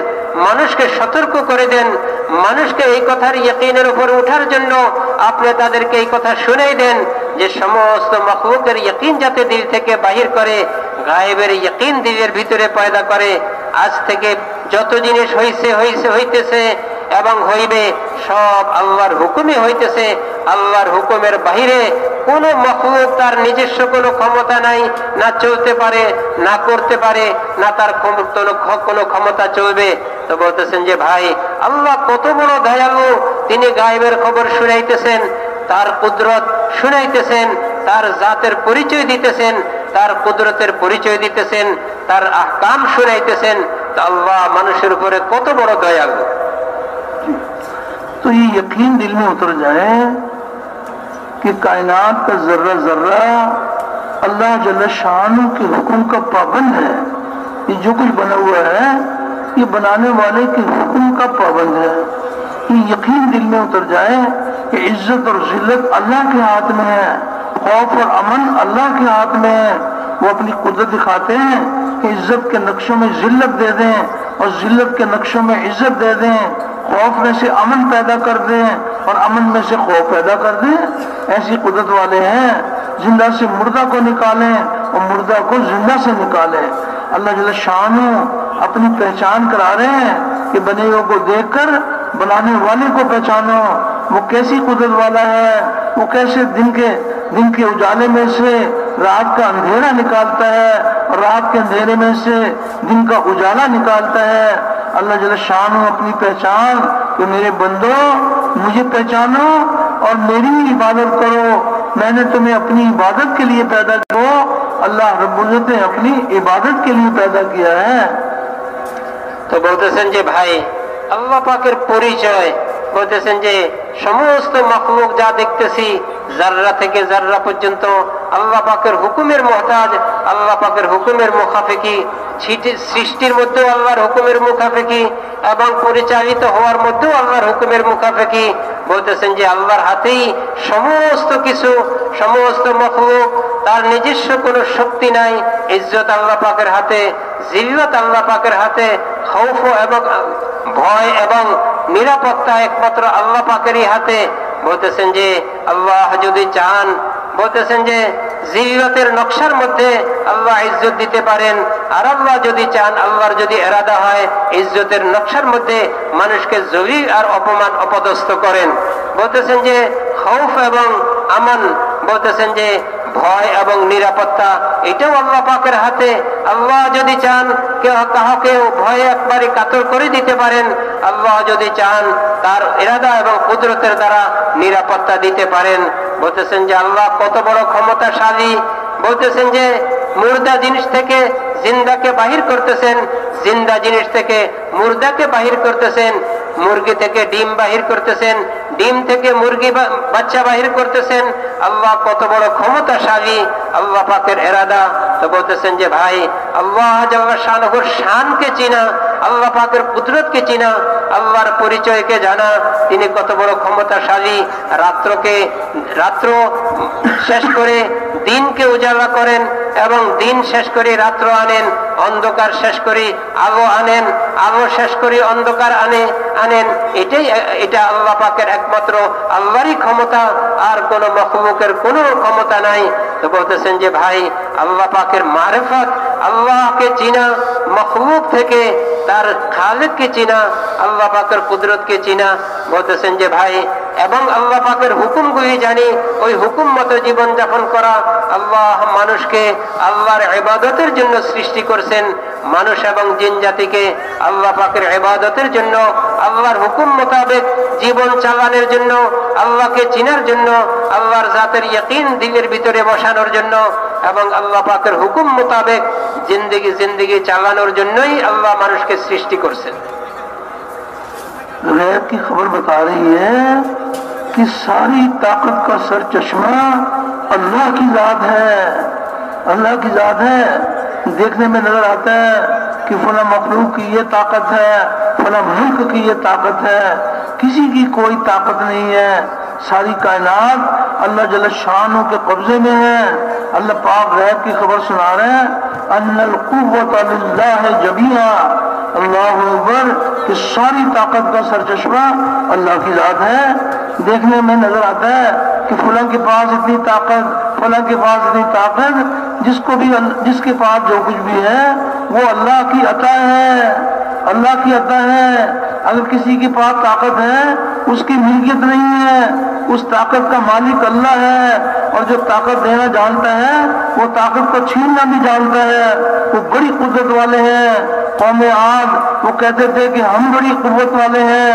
মানুষকে সতর্ক করে দেন, মানুষকে এই কথার ইয়াকিনের উপর ওঠার জন্য আপনি তাদেরকে এই কথা শুনাই দেন যে সমস্ত মখলুকের ইয়াকিন যাতে দিল থেকে বাহির করে, গায়েবের ইয়াকিন দিলের ভিতরে পয়দা করে। আজ থেকে যত জিনিস হইতেছে এবং হইবে সব আল্লাহর হুকুমে হইতেছে। আল্লাহর হুকুমের বাহিরে কোন মখলুক তার নিজস্ব কোনো ক্ষমতা নাই, না চলতে পারে, না করতে পারে, না তার কোনো ক্ষমতা চলবে। তো বলতেছেন যে ভাই, আল্লাহ কত বড় দয়ালু, তিনি গায়েবের খবর শুনাইতেছেন, তার কুদরত শুনাইতেছেন, তার জাতের পরিচয় দিতেছেন, তার কুদরতের পরিচয় দিতেছেন, তার আহকাম শুনাইতেছেন, তো আল্লাহ মানুষের উপরে কত বড় দয়ালু। तो ये यकीन दिल में उतर जाए कि कायनात का जर्रा जर्रा अल्लाह जल्ल शान के हुक्म का पाबंद है। ये जो कुछ बना हुआ है ये बनाने वाले के हुक्म का पाबंद है। ये यकीन दिल में उतर जाए कि इज्जत और जिल्लत अल्लाह के हाथ में है, खौफ और अमन अल्लाह के हाथ में है। वो अपनी कुदरत दिखाते हैं कि इज्जत के नक्शों में जिल्लत दे दें और जिल्लत के नक्शों में इज्जत दे दें, खौफ में से अमन पैदा कर दें और अमन में से खौफ पैदा कर दें। ऐसी कुदरत वाले हैं, जिंदा से मुर्दा को निकालें और मुर्दा को जिंदा से निकालें। अल्लाह जल्ल शानू अपनी पहचान करा रहे हैं कि बने हुए को देखकर बनाने वाले को पहचानो, वो कैसी कुदरत वाला है, वो कैसे दिन के उजाले में से रात का अंधेरा निकालता है और रात के अंधेरे में से दिन का उजाला निकालता है। अल्लाह जल्ल शानू अपनी पहचान कि मेरे बंदो मुझे पहचानो और मेरी इबादत करो, मैंने तुम्हें अपनी इबादत के लिए पैदा किया। अल्लाह रब्बुल इज्जत ने अपनी इबादत के लिए पैदा किया है। তো বলতেছেন যে ভাই আল্লাহ পাকের পরিচয়, বলতেছেন যে সমস্ত মাখলুক যা দেখতেছি জাররা থেকে জাররা পর্যন্ত আল্লাহ পাকের হুকুমের মুহতাজ, আল্লাহ পাকের হুকুমের মুখাফেকি, সৃষ্টির মধ্যেও আল্লাহর হুকুমের মুখাফেকি এবং পরিচালিত হওয়ার মধ্যেও আল্লাহর হুকুমের মুখাফেকি। বলতেছেন যে আল্লাহর হাতেই সমস্ত কিছু, সমস্ত মাখলুক, তার নিজস্ব কোনো শক্তি নাই। ইজ্জত আল্লাহ পাকের হাতে, জিল্লাত আল্লাহ পাকের হাতে, খৌফ এবং ভয় এবং নিরাপত্তা একমাত্র আল্লাহ পাকেরই হাতে। বলতেছেন যে আল্লাহ যদি চান, বলতেছেন যে জিল্লাতের নকশার মধ্যে আল্লাহ ইজ্জত দিতে পারেন, আর আল্লাহ যদি চান, আল্লাহর যদি এরাদা হয় ইজ্জতের নকশার মধ্যে মানুষকে জলিল আর অপমান অপদস্থ করেন। বলতেছেন যে খৌফ এবং আমান, বলতেছেন যে ভয় এবং নিরাপত্তা, এটাও আল্লাহ পাকের হাতে। আল্লাহ যদি চান কাউকে ভয়ে একবারে কাতর করে দিতে পারেন, আল্লাহ যদি চান তার ইরাদা এবং কুদরতের দ্বারা নিরাপত্তা দিতে পারেন। বলতেছেন যে আল্লাহ কত বড় ক্ষমতাশালী। বলতেছেন যে মুর্দা জিনিস থেকে জিন্দাকে বাহির করতেছেন, জিন্দা জিনিস থেকে মুর্দাকে বাহির করতেছেন, মুরগি থেকে ডিম বাহির করতেছেন, ডিম থেকে মুরগি বাচ্চা বাহির করতেছেন। আল্লাহ কত বড় ক্ষমতাশালী, আল্লাহ পাকের এরাদা। তো বলতেছেন যে ভাই আল্লাহ জাল্লা শানহুর শানকে চিনা, আল্লাহ পাকের কুদরতকে চিনা, আল্লাহর পরিচয়কে জানা, তিনি কত বড় ক্ষমতাশালী। রাত্র শেষ করে দিনকে উজালা করেন এবং দিন শেষ করে রাত্র আনেন, অন্ধকার শেষ করে আলো আনেন, আলো শেষ করে অন্ধকার আনেন। এটা আল্লাহ পাকের একমাত্র আল্লাহরই ক্ষমতা, আর কোন মখলুকের কোনো ক্ষমতা নাই। তো বলতেছেন যে ভাই আল্লাহ পাকের মারিফত, আল্লাহকে চিনা, মখলুক থেকে তার খালিককে চিনা, আল্লাহ পাকের কুদরতকে চিনা। বলতেছেন যে ভাই এবং আল্লাহ পাকের হুকুমগুলি জানি, ওই হুকুম মতো জীবন যাপন করা। আল্লাহ মানুষকে আল্লাহর ইবাদতের জন্য সৃষ্টি করছেন, মানুষ এবং জিন জাতিকে আল্লাহ পাকের ইবাদতের জন্য, আল্লাহর হুকুম মোতাবেক জীবন চালানোর জন্য, আল্লাহকে চিনার জন্য, আল্লাহর জাতের ইয়াকিন দিলের ভিতরে বসানোর জন্য এবং আল্লাহ পাকের হুকুম মোতাবেক জিন্দেগি চালানোর জন্যই আল্লাহ মানুষকে সৃষ্টি করছেন। गैब की खबर बता रही है कि सारी ताकत का सर चश्मा अल्लाह की जात है, अल्लाह की जात है। देखने में नजर आता है कि फला मखलूक की ये ताकत है, फला मुल्क की ये ताकत है, किसी की कोई ताकत नहीं है। सारी कायनात अल्लाह जल्ल शानू के कब्जे में है। अल्लाह पाक गैब की खबर सुना रहे हैं, अन्नल कुव्वत लिल्लाह जमीआ, अल्लाहु अकबर, कि सारी ताकत का सरचश्मा अल्लाह की जात है। देखने में नजर आता है कि फला के पास इतनी ताकत, फला के पास इतनी ताकत, जिसके पास जो कुछ भी है वो अल्लाह की अता है। اللہ کی عطا ہے. اگر کسی کے پاس طاقت ہے اس کی ملکیت نہیں ہے, اس طاقت کا مالک اللہ ہے, اور جو طاقت دینا جانتا ہے وہ طاقت کو چھیننا بھی جانتا ہے. وہ بڑی قدرت والے ہیں. قوم عاد وہ کہتے تھے کہ ہم بڑی قوت والے ہیں.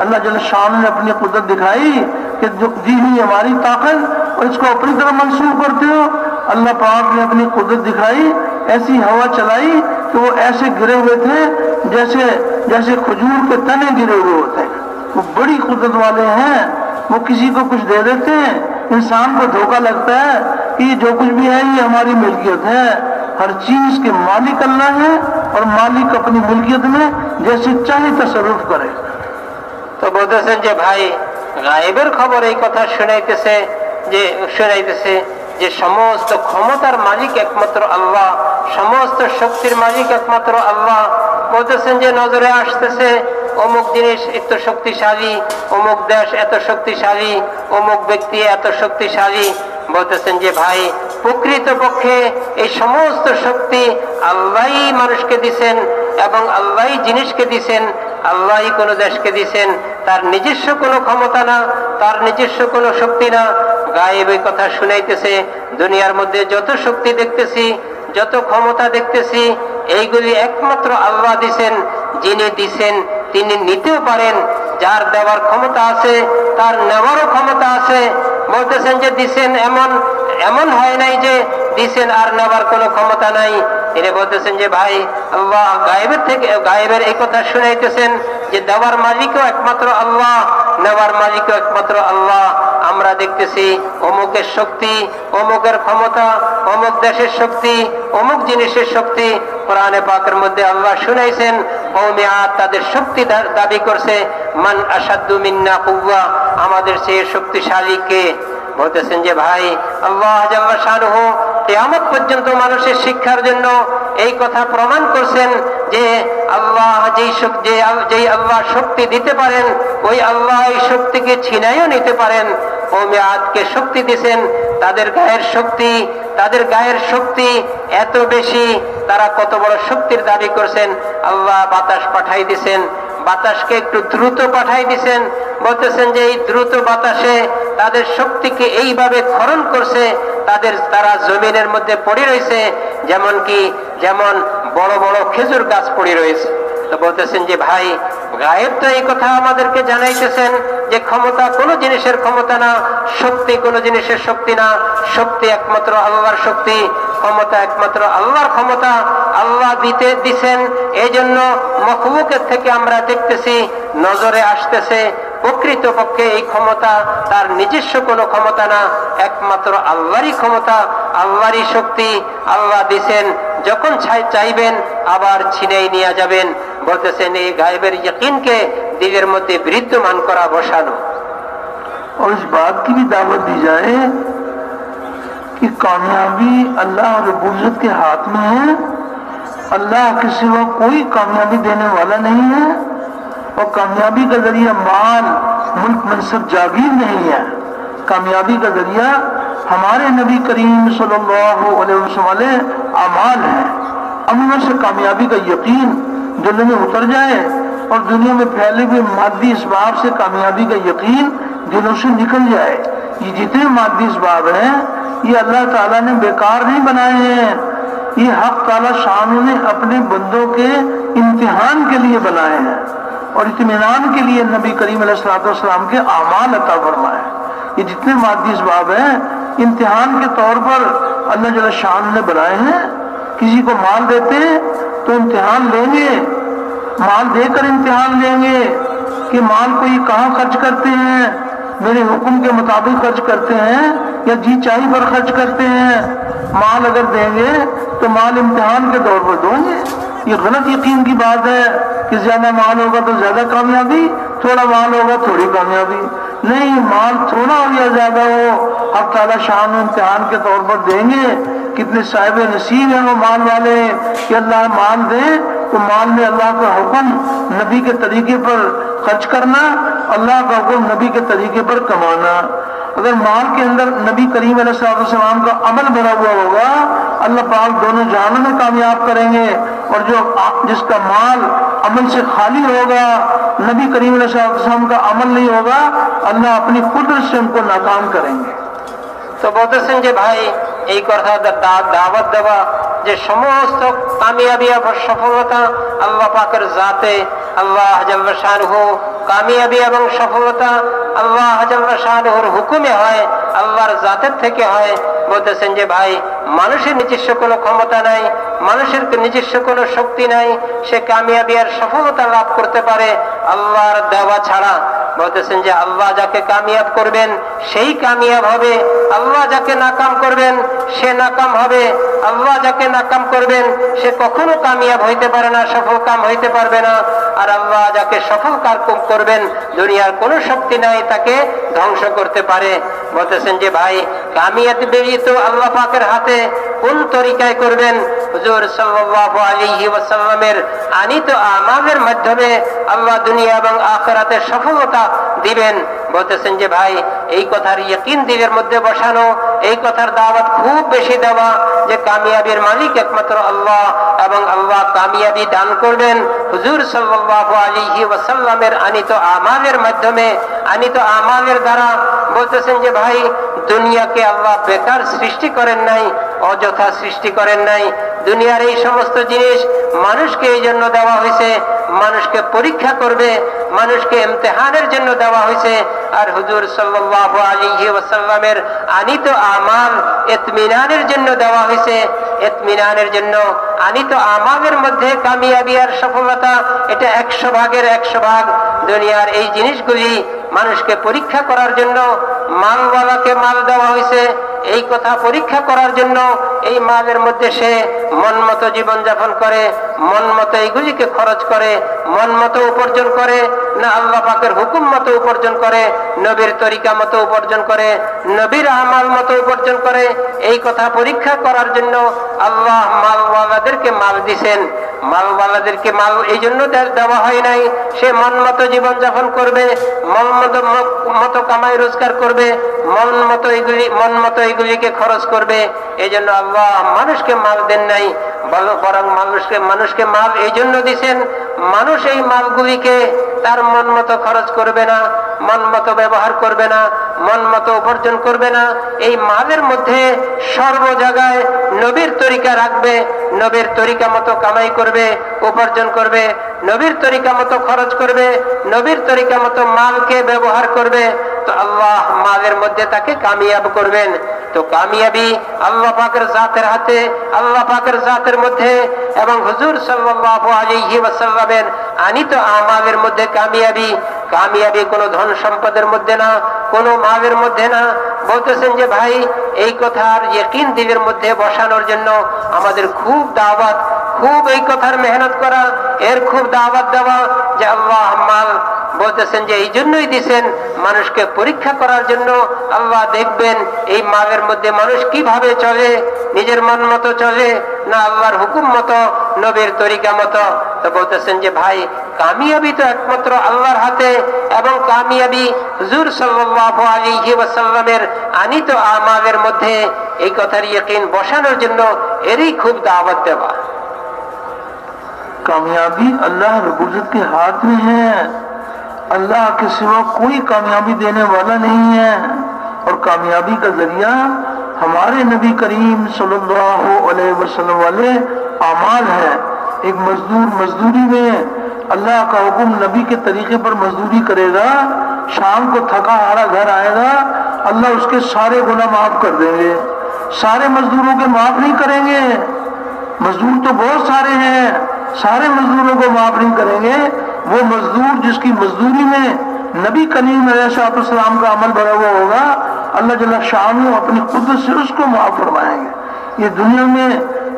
اللہ جل شان نے اپنی قدرت دکھائی کہ جو دی ہوئی ہماری طاقت اور اس کو اپنی طرف منسوخ کرتے ہو. اللہ پاک نے اپنی قدرت دکھائی, ایسی ہوا چلائی کہ وہ ایسے گرے ہوئے تھے جیسے کھجور کے تنے گرے ہوئے ہوتے ہیں. وہ بڑی قدرت والے ہیں. وہ کسی کو کچھ دے دیتے ہیں, انسان کو دھوکہ لگتا ہے کہ یہ جو کچھ بھی ہے یہ ہماری ملکیت ہے. ہر چیز کے مالک اللہ ہے, اور مالک اپنی ملکیت میں جیسے چاہے تصرف کرے. তো বলতেছেন যে ভাই গায়েবের খবর এই কথা শুনাইতেছে যে সমস্ত ক্ষমতার মালিক একমাত্র আল্লাহ, সমস্ত শক্তির মালিক একমাত্র আল্লাহ. বলতেছেন যে নজরে আসতেছে অমুক জিনিস এত শক্তিশালী, অমুক দেশ এত শক্তিশালী, অমুক ব্যক্তি এত শক্তিশালী. বলতেছেন যে ভাই প্রকৃতপক্ষে এই সমস্ত শক্তি আল্লাহই মানুষকে দিছেন এবং আল্লাহই জিনিসকে দিছেন, আল্লাহই কোনো দেশকে দিছেন. তার নিজস্ব কোনো ক্ষমতা না, তার নিজস্ব কোনো শক্তি না. গায়েব এই কথা শুনাইতেছে দুনিয়ার মধ্যে যত শক্তি দেখতেছি, যত ক্ষমতা দেখতেছি, এইগুলি একমাত্র আল্লাহ দিছেন. যিনি দিছেন তিনি নিতেও পারেন, যার দেওয়ার ক্ষমতা আছে তার নেওয়ারও ক্ষমতা আছে. বলতেছেন যে দিছেন এমন হয় নাই যে দিছেন আর নেওয়ার কোনো ক্ষমতা নাই. তিনি বলতেছেন যে ভাই আল্লাহ গায়েবের এই কথা শুনাইতেছেন যে দেওয়ার মালিকও একমাত্র আল্লাহ, নেওয়ার মালিকও একমাত্র আল্লাহ. আমরা দেখতেছি অমুকের শক্তি, অমুকের ক্ষমতা, অমুক দেশের শক্তি, অমুক জিনিসের শক্তি. কোরআনে পাকের মধ্যে আল্লাহ শুনাইছেন কওমে আদ তাদের শক্তি দাবি করছে, মান আশাদ্দু মিন্না কুওয়া, আমাদের চেয়ে শক্তিশালী কে? বলতেছেন যে ভাই আল্লাহ জাল্লা শানুহু কিয়ামত পর্যন্ত মানুষের শিক্ষার জন্য এই কথা প্রমাণ করছেন যে আল্লাহ যেই আল্লাহ শক্তি দিতে পারেন ওই আল্লাহ এই শক্তিকে ছিনাইও নিতে পারেন. কওমে আদকে শক্তি দিয়েছেন, তাদের গায়ের শক্তি এত বেশি, তারা কত বড় শক্তির দাবি করছেন. আল্লাহ বাতাস পাঠাই দিয়েছেন, বাতাসকে একটু দ্রুত পাঠাই দিয়েছেন. বলতেছেন যে এই দ্রুত বাতাসে তাদের শক্তিকে এইভাবে ক্ষরণ করছে, তারা জমিনের মধ্যে পড়ে রয়েছে যেমন বড় বড় খেজুর গাছ পড়ে রয়েছে. তো বলতেছেন যে ভাই গায়েব তো এই কথা আমাদেরকে জানাইতেছেন যে ক্ষমতা কোনো জিনিসের ক্ষমতা না, শক্তি কোনো জিনিসের শক্তি না. শক্তি একমাত্র আল্লাহর শক্তি, ক্ষমতা একমাত্র আল্লাহর ক্ষমতা. আল্লাহ দিছেন, এই জন্য মখলুকের থেকে আমরা দেখতেছি নজরে আসতেছে প্রকৃতপক্ষে এই ক্ষমতা তার নিজস্ব কোনো ক্ষমতা না, একমাত্র আল্লাহরই ক্ষমতা, আল্লাহরই শক্তি. আল্লাহ দিছেন, যখন চাইবেন আবার ছিনাই নিয়ে যাবেন. বলতেছেন এই গায়েবের यकीनকে দিলের মধ্যে বিদ্যমান করা বসানো. और इस बात की भी दावत दी जाए कि कामयाबी अल्लाह रब्बुल इज्जत के हाथ में है. अल्लाह के सिवा कोई कामयाबी देने वाला नहीं है, और कामयाबी का जरिया माल, मुल्क, मनसब, जागीर नहीं है. कामयाबी का जरिया हमारे नबी करीम सल्लल्लाहु अलैहि वसल्लम वाले अमाल है. अमल से कामयाबी का यकीन दिल में उतर जाए और दुनिया में फैले हुए मादी इसबाब से कामयाबी का यकीन दिलों से निकल जाए. ये जितने मादी इसबाब हैं ये अल्लाह ताला ने बेकार नहीं बनाए हैं, ये हक ताला शान ने अपने बंदों के इम्तिहान के लिए बनाए हैं और इत्मीनान के लिए नबी करीम अलैहिस्सलाम के आमाल अता फरमाए. ये जितने मादी इसबाब हैं इम्तिहान के तौर पर अल्लाह जल्ल शान ने बनाए हैं. किसी को माल देते तो इम्तिहान लेंगे, माल देकर इम्तिहान लेंगे कि माल को ये कहाँ खर्च करते हैं, मेरे हुक्म के मुताबिक खर्च करते हैं या जी चाही पर खर्च करते हैं. माल अगर देंगे तो माल इम्तिहान के तौर पर दोगे. ये गलत यकीन की बात है कि ज्यादा माल होगा तो ज्यादा कामयाबी, थोड़ा माल होगा थोड़ी कामयाबी. नहीं, माल थोड़ा हो या ज्यादा हो हक ताला शान इम्तिहान के तौर पर देंगे. कितने साहिब नसीब हैं वो माल वाले कि अल्लाह माल दे तो माल में अल्लाह का हुक्म नबी के तरीके पर खर्च करना, अल्लाह का हुक्म नबी के तरीके पर कमाना. अगर माल के अंदर नबी करीम अलैहिस्सलाम का अमल भरा हुआ होगा अल्लाह पाक दोनों जहानों में कामयाब करेंगे और जो जिसका माल अमल से खाली होगा, नबी करीम अलैहिस्सलाम का अमल नहीं होगा, अल्लाह अपनी कुदरत से उनको नाकाम करेंगे। তো বলতেছেন যে ভাই এই কথা দাওয়াত দেওয়া যে সমস্ত কামিয়াবি এবং সফলতা আল্লাহ পাকের জাতে, আল্লাহ জাল্লা শানুহু, কামিয়াবি এবং সফলতা আল্লাহ জাল্লা শানুহুর হুকুমে হয়, আল্লাহর জাতের থেকে হয়। বলতেছেন যে ভাই মানুষের নিজস্ব কোনো ক্ষমতা নাই, মানুষের নিজস্ব কোনো শক্তি নাই, সে কামিয়াবি আর সফলতা লাভ করতে পারে আল্লাহর দেওয়া ছাড়া। বলতেছেন যে আল্লাহ যাকে কামিয়াব করবেন সেই কামিয়াব হবে, আল্লাহ যাকে নাকাম করবেন সে নাকাম হবে। আল্লাহ যাকে নাকাম করবেন সে কখনো কামিয়াব হইতে পারে না, সফল কাম হইতে পারবে না। আর আল্লাহ যাকে সফল কাম করবেন দুনিয়ার কোনো শক্তি নাই তাকে ধ্বংস করতে পারে। বলতেছেন যে ভাই কামিয়াবি তো আল্লাহ পাকের হাতে, কোন তরিকায় করবেন? হুজুর সাল্লাল্লাহু আলাইহি ওয়াসাল্লামের আনিত আমালের মাধ্যমে আল্লাহ দুনিয়া এবং আখিরাতে সফলতা দিবেন। বলতেছেন যে ভাই এই কথার ইয়াকিন দিলের মধ্যে বসানো, এই কথার দাওয়াত খুব বেশি দেওয়া যে কামিয়াবির মালিক একমাত্র আল্লাহ এবং আল্লাহ কামিয়াবি দান করবেন হুজুর সাল্লাল্লাহু আলাইহি ওয়াসাল্লামের আনিত আমালের মাধ্যমে, আনিত আমালের দ্বারা। বলতেছেন যে ভাই দুনিয়াকে আল্লাহ বেকার সৃষ্টি করেন নাই, অযথা সৃষ্টি করেন নাই। দুনিয়ার এই সমস্ত জিনিস মানুষকে এই জন্য দেওয়া হয়েছে, মানুষকে পরীক্ষা করবে, মানুষকে ইমতিহানের জন্য দেওয়া হয়েছে। আর হুজুর সাল্লাল্লাহু আলাইহি ওয়াসাল্লামের আনিত আমাল ইতমিনানের জন্য দেওয়া হয়েছে, ইতমিনানের জন্য। আনিত আমালের মধ্যে কামিয়াবি আর সফলতা এটা 100 ভাগের 100 ভাগ। দুনিয়ার এই জিনিসগুলি মানুষকে পরীক্ষা করার জন্য, মালওয়ালাকে মাল দেওয়া হয়েছে এই কথা পরীক্ষা করার জন্য। এই মালের মধ্যে সে মন মতো জীবনযাপন করে, মন মতো এইগুলিকে খরচ করে, মন মতো উপার্জন করে না আল্লাহ পাকের হুকুম মতো উপার্জন করে, নবীর তরিকা মতো উপার্জন করে, নবীর আমাল মতো উপার্জন করে। এই কথা পরীক্ষা করার জন্য আল্লাহ মালওয়ালাদেরকে মাল দিছেন। মালওয়ালাদেরকে মাল এই জন্য দেওয়া হয় নাই সে মন মতো জীবনযাপন করবে, মন মতো কামাই রোজগার করবে, মন মতো এগুলিকে খরচ করবে। এই জন্য আল্লাহ মানুষকে মাল দেন নাই, বরং মানুষকে মাল এই জন্য দিছেন মানুষ এই মালগুলিকে তার মন মতো খরচ করবে না, মন মতো ব্যবহার করবে না, মন মতো উপার্জন করবে না। এই মালের মধ্যে সর্ব জায়গায় নবীর তরিকা রাখবে, নবীর তরিকা মতো কামাই করবে, উপার্জন করবে, নবীর তরিকা মতো খরচ করবে, নবীর তরিকা মতো মালকে ব্যবহার করবে। তো আল্লাহ মালের মধ্যে তাকে কামিয়াব করবেন। তো কামিয়াবি আল্লাহ পাকের জাতের হাতে, আল্লাহ পাকের জাতের মধ্যে এবং হুজুর সাল্লাল্লাহু আলাইহি ওয়াসাল্লামের আনিত আমালের মধ্যে কামিয়াবি। কামিয়াবি কোনো ধন সম্পদের মধ্যে না, কোনো মালের মধ্যে না। বলতেছেন যে ভাই এই কথার ইয়াকিন দিলের মধ্যে বসানোর জন্য আমাদের খুব দাওয়াত, খুব এই কথার মেহনত করা, এর খুব দাওয়াত দেওয়া যে আল্লাহ মাল বলতেছেন যে এই জন্যই দিছেন মানুষকে পরীক্ষা করার জন্য। আল্লাহ দেখবেন এই মালের মধ্যে মানুষ কিভাবে চলে, নিজের মন মতো চলে না আল্লাহর হুকুম মতো, নবীর তরিকা মতো। তো বলতেছেন যে ভাই কামিয়াবি তো একমাত্র আল্লাহর হাতে এবং কামিয়াবি হুজুর সাল্লাল্লাহু আলাইহি ওয়াসাল্লামের আনিত আমালের মধ্যে। এই কথার ইয়াকিন বসানোর জন্য এরই খুব দাওয়াত দেওয়া। कामयाबी अल्लाह रब्बुल इज्जत के हाथ में है, अल्लाह के सिवा कोई कामयाबी देने वाला नहीं है। और कामयाबी का जरिया हमारे नबी करीम सल्लल्लाहु अलैहि वसल्लम वाले अमाल है। एक मजदूर मजदूरी में अल्लाह का हुक्म नबी के तरीके पर मजदूरी करेगा, शाम को थका हारा घर आएगा, अल्लाह उसके सारे गुनाह माफ कर देंगे। सारे मजदूरों के माफ नहीं करेंगे, मजदूर तो बहुत सारे हैं, सारे मजदूरों को माफ नहीं करेंगे। वो मजदूर जिसकी मजदूरी में नबी करीम अलैहिस्सलाम का अमल भरा हुआ होगा, अल्लाह जल्ल शानु अपनी कुदरत से उसको माफ फरमाएंगे। ये दुनिया में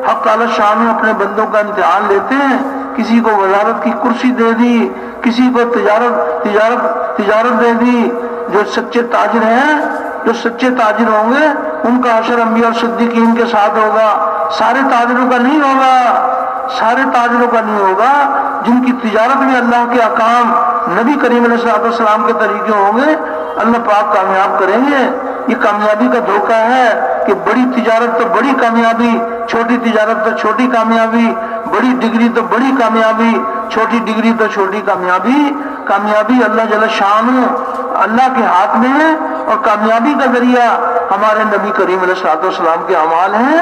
हक ताला शानु अपने बंदों का इम्तिहान लेते हैं। किसी को वजारत की कुर्सी दे दी, किसी को तिजारत दे दी। जो सच्चे ताजिर हैं, जो सच्चे ताजिर होंगे उनका हशर अंबिया और सिद्दीकीन के साथ होगा, सारे ताजिरों का नहीं होगा, सारे ताजिरों का नहीं होगा। जिनकी तिजारत में अल्लाह के अकाम नबी करीम अलैहिस्सलाम के तरीके होंगे, अल्लाह पाक कामयाब करेंगे। ये कामयाबी का धोखा है कि बड़ी तिजारत तो बड़ी कामयाबी, छोटी तिजारत तो छोटी कामयाबी, बड़ी डिग्री तो बड़ी कामयाबी, छोटी डिग्री तो छोटी कामयाबी। कामयाबी अल्लाह जल्ल शान अल्लाह के हाथ में है, और कामयाबी का जरिया हमारे नबी करीम अलैहिस्सलाम के अमाल हैं।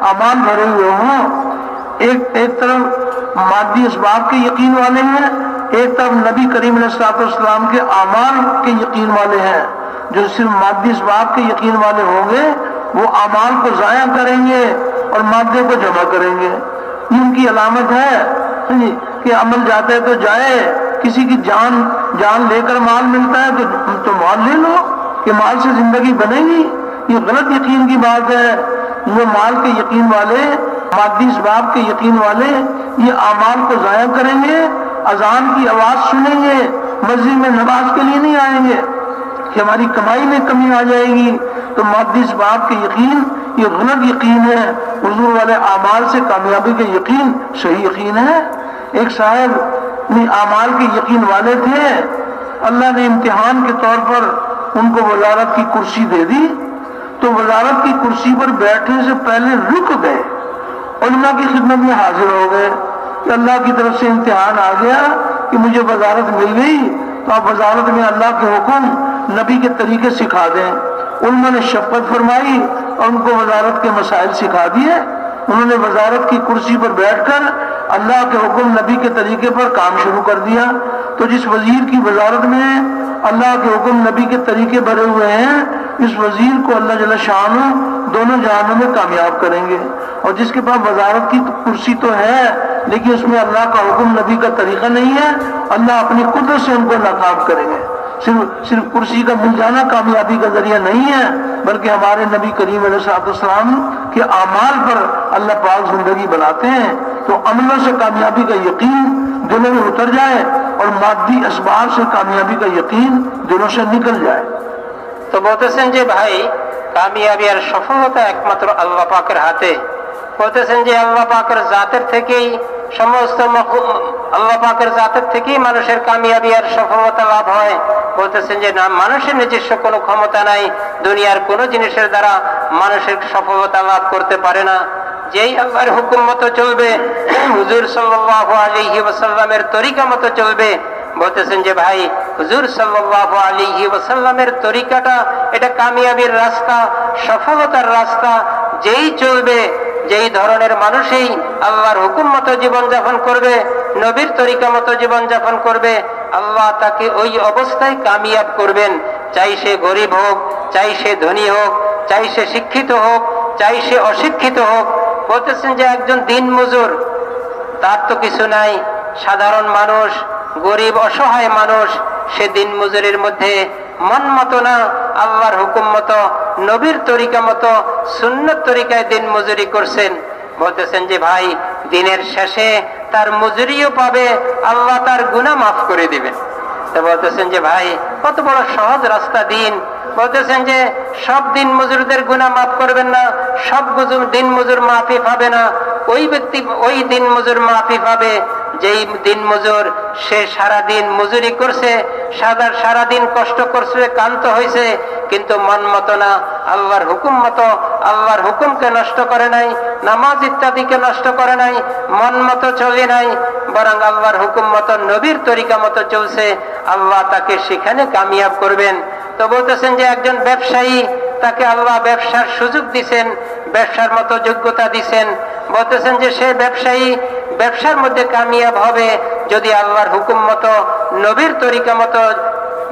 अमाल भरे हुए हों, एक तरफ मादी इसबाब के यकीन वाले हैं, एक तरफ नबी करीम अलैहिस्सलाम के अमाल के यकीन वाले हैं। जो सिर्फ मादी इसबाब के यकीन वाले होंगे वो अमाल को जाया करेंगे और मादे को जमा करेंगे। ये उनकी अलामत है कि अमल जाता है तो जाए, किसी की जान लेकर माल मिलता है तो माल ले लो कि माल से जिंदगी बनेगी। ये गलत यकीन की बात है। वो माल के यकीन वाले, मादी इसबाब के यकीन वाले ये अमाल को जाया करेंगे, अजान की आवाज सुनेंगे, मस्जिद में नमाज के लिए नहीं आएंगे कि हमारी कमाई में कमी आ जाएगी। तो मादी इसबाब के यकीन ये गलत यकीन है। हुजूर वाले अमाल से कामयाबी के यकीन सही यकीन है। एक साहब अमाल के यकीन वाले थे, अल्लाह ने इम्तिहान के तौर पर उनको वजारत की कुर्सी दे दी, तो वजारत की कुर्सी पर बैठने से पहले रुक गए, उलमा की खिदमत में हाजिर हो गए कि अल्लाह की तरफ से इम्तिहान आ गया कि मुझे वजारत मिल गई, तो आप वजारत में अल्लाह के हुक्म नबी के तरीके सिखा दें। उलमा ने शफकत फरमाई और उनको वजारत के मसाइल सिखा दिए। उन्होंने वजारत की कुर्सी पर बैठकर अल्लाह के हुक्म नबी के तरीके पर काम शुरू कर दिया। तो जिस वजीर की वजारत में अल्लाह के हुक्म नबी के तरीके भरे हुए हैं, इस वजीर को अल्लाह जल्ल शान दोनों जहानों में कामयाब करेंगे। और जिसके पास वजारत की कुर्सी तो है लेकिन उसमें अल्लाह का हुक्म नबी का तरीका नहीं है, अल्लाह अपनी कुदरत से उनको नाकाम करेंगे। सिर्फ कुर्सी का मिल जाना कामयाबी का जरिया नहीं है, बल्कि हमारे नबी करीम अलैहिस्सलाम के अमाल पर अल्लाह पाक जिंदगी बनाते हैं। तो अमलों से कामयाबी का यकीन दिलों में उतर जाए और मादी असबाब से कामयाबी का यकीन दिलों से निकल जाए। तो बोलतेছেন যে ভাই, কামিয়াবি আর সফলতা একমাত্র আল্লাহ পাকের হাতে। বলতেছেন যে আল্লাহ পাকের জাতের থেকেই সমস্ত আল্লাহ পাকের জাতের থেকেই মানুষের কামিয়াবি আর সফলতা লাভ হয়। বলতেছেন যে না, মানুষের নিজস্ব কোনো ক্ষমতা নাই, দুনিয়ার কোনো জিনিসের দ্বারা মানুষের সফলতা লাভ করতে পারে না। যেই আল্লাহর হুকুম মতো চলবে, হুজুর সাল্লাল্লাহু আলাইহি ওয়াসাল্লামের তরিকা মতো চলবে। বলতেছেন যে ভাই, হুজুর সাল্লাল্লাহু আলাইহি ওয়াসাল্লামের তরিকাটা এটা কামিয়াবির রাস্তা, সফলতার রাস্তা। যেই চলবে, যেই ধরনের মানুষই আল্লাহর হুকুম মতো জীবনযাপন করবে, নবীর তরিকা মতো জীবনযাপন করবে, আল্লাহ তাকে ওই অবস্থায় কামিয়াব করবেন। চাই সে গরিব হোক, চাই সে ধনী হোক, চাই সে শিক্ষিত হোক, চাই সে অশিক্ষিত হোক। বলতেছেন যে একজন দিন মজুর, তার তো কিছু নাই, সাধারণ মানুষ, গরিব অসহায় মানুষ, সে দিন মজুরের মধ্যে মন মতো না, আল্লাহর হুকুম মতো, নবীর তরিকা মতো, সুন্নত তরিকায় দিন মজুরি করছেন। বলতেছেন যে ভাই, দিনের শেষে তার মজুরিও পাবে, আল্লাহ তার গুনাহ মাফ করে দিবেন। তো বলতেছেন যে ভাই, কত বড় সহজ রাস্তা দিন। বলতেছেন যে সব দিন মজুরদের গুনাহ মাফ করবেন না, সব দিন মজুর মাফি পাবে না। ওই ব্যক্তি ওই দিন মজুর মাফি পাবে যেই দিন মজুর সে সারাদিন মজুরি করছে, সারাদিন কষ্ট করছে, ক্লান্ত হয়েছে, কিন্তু মন মতো না, আল্লাহর হুকুম মতো, আল্লাহর হুকুমকে নষ্ট করে নাই, নামাজ ইত্যাদিকে নষ্ট করে নাই, মন মতো চলে নাই, বরং আল্লাহর হুকুম মতো, নবীর তরিকা মতো চলছে। আল্লাহ তাকে সেখানে কামিয়াব করবেন। তো বলতেছেন যে একজন ব্যবসায়ী, তাকে আল্লাহ ব্যবসার সুযোগ দিছেন, ব্যবসার মতো যোগ্যতা দিছেন। বলতেছেন যে সে ব্যবসায়ী ব্যবসার মধ্যে কামিয়াব হবে যদি আল্লাহর হুকুম মতো, নবীর তরিকা মতো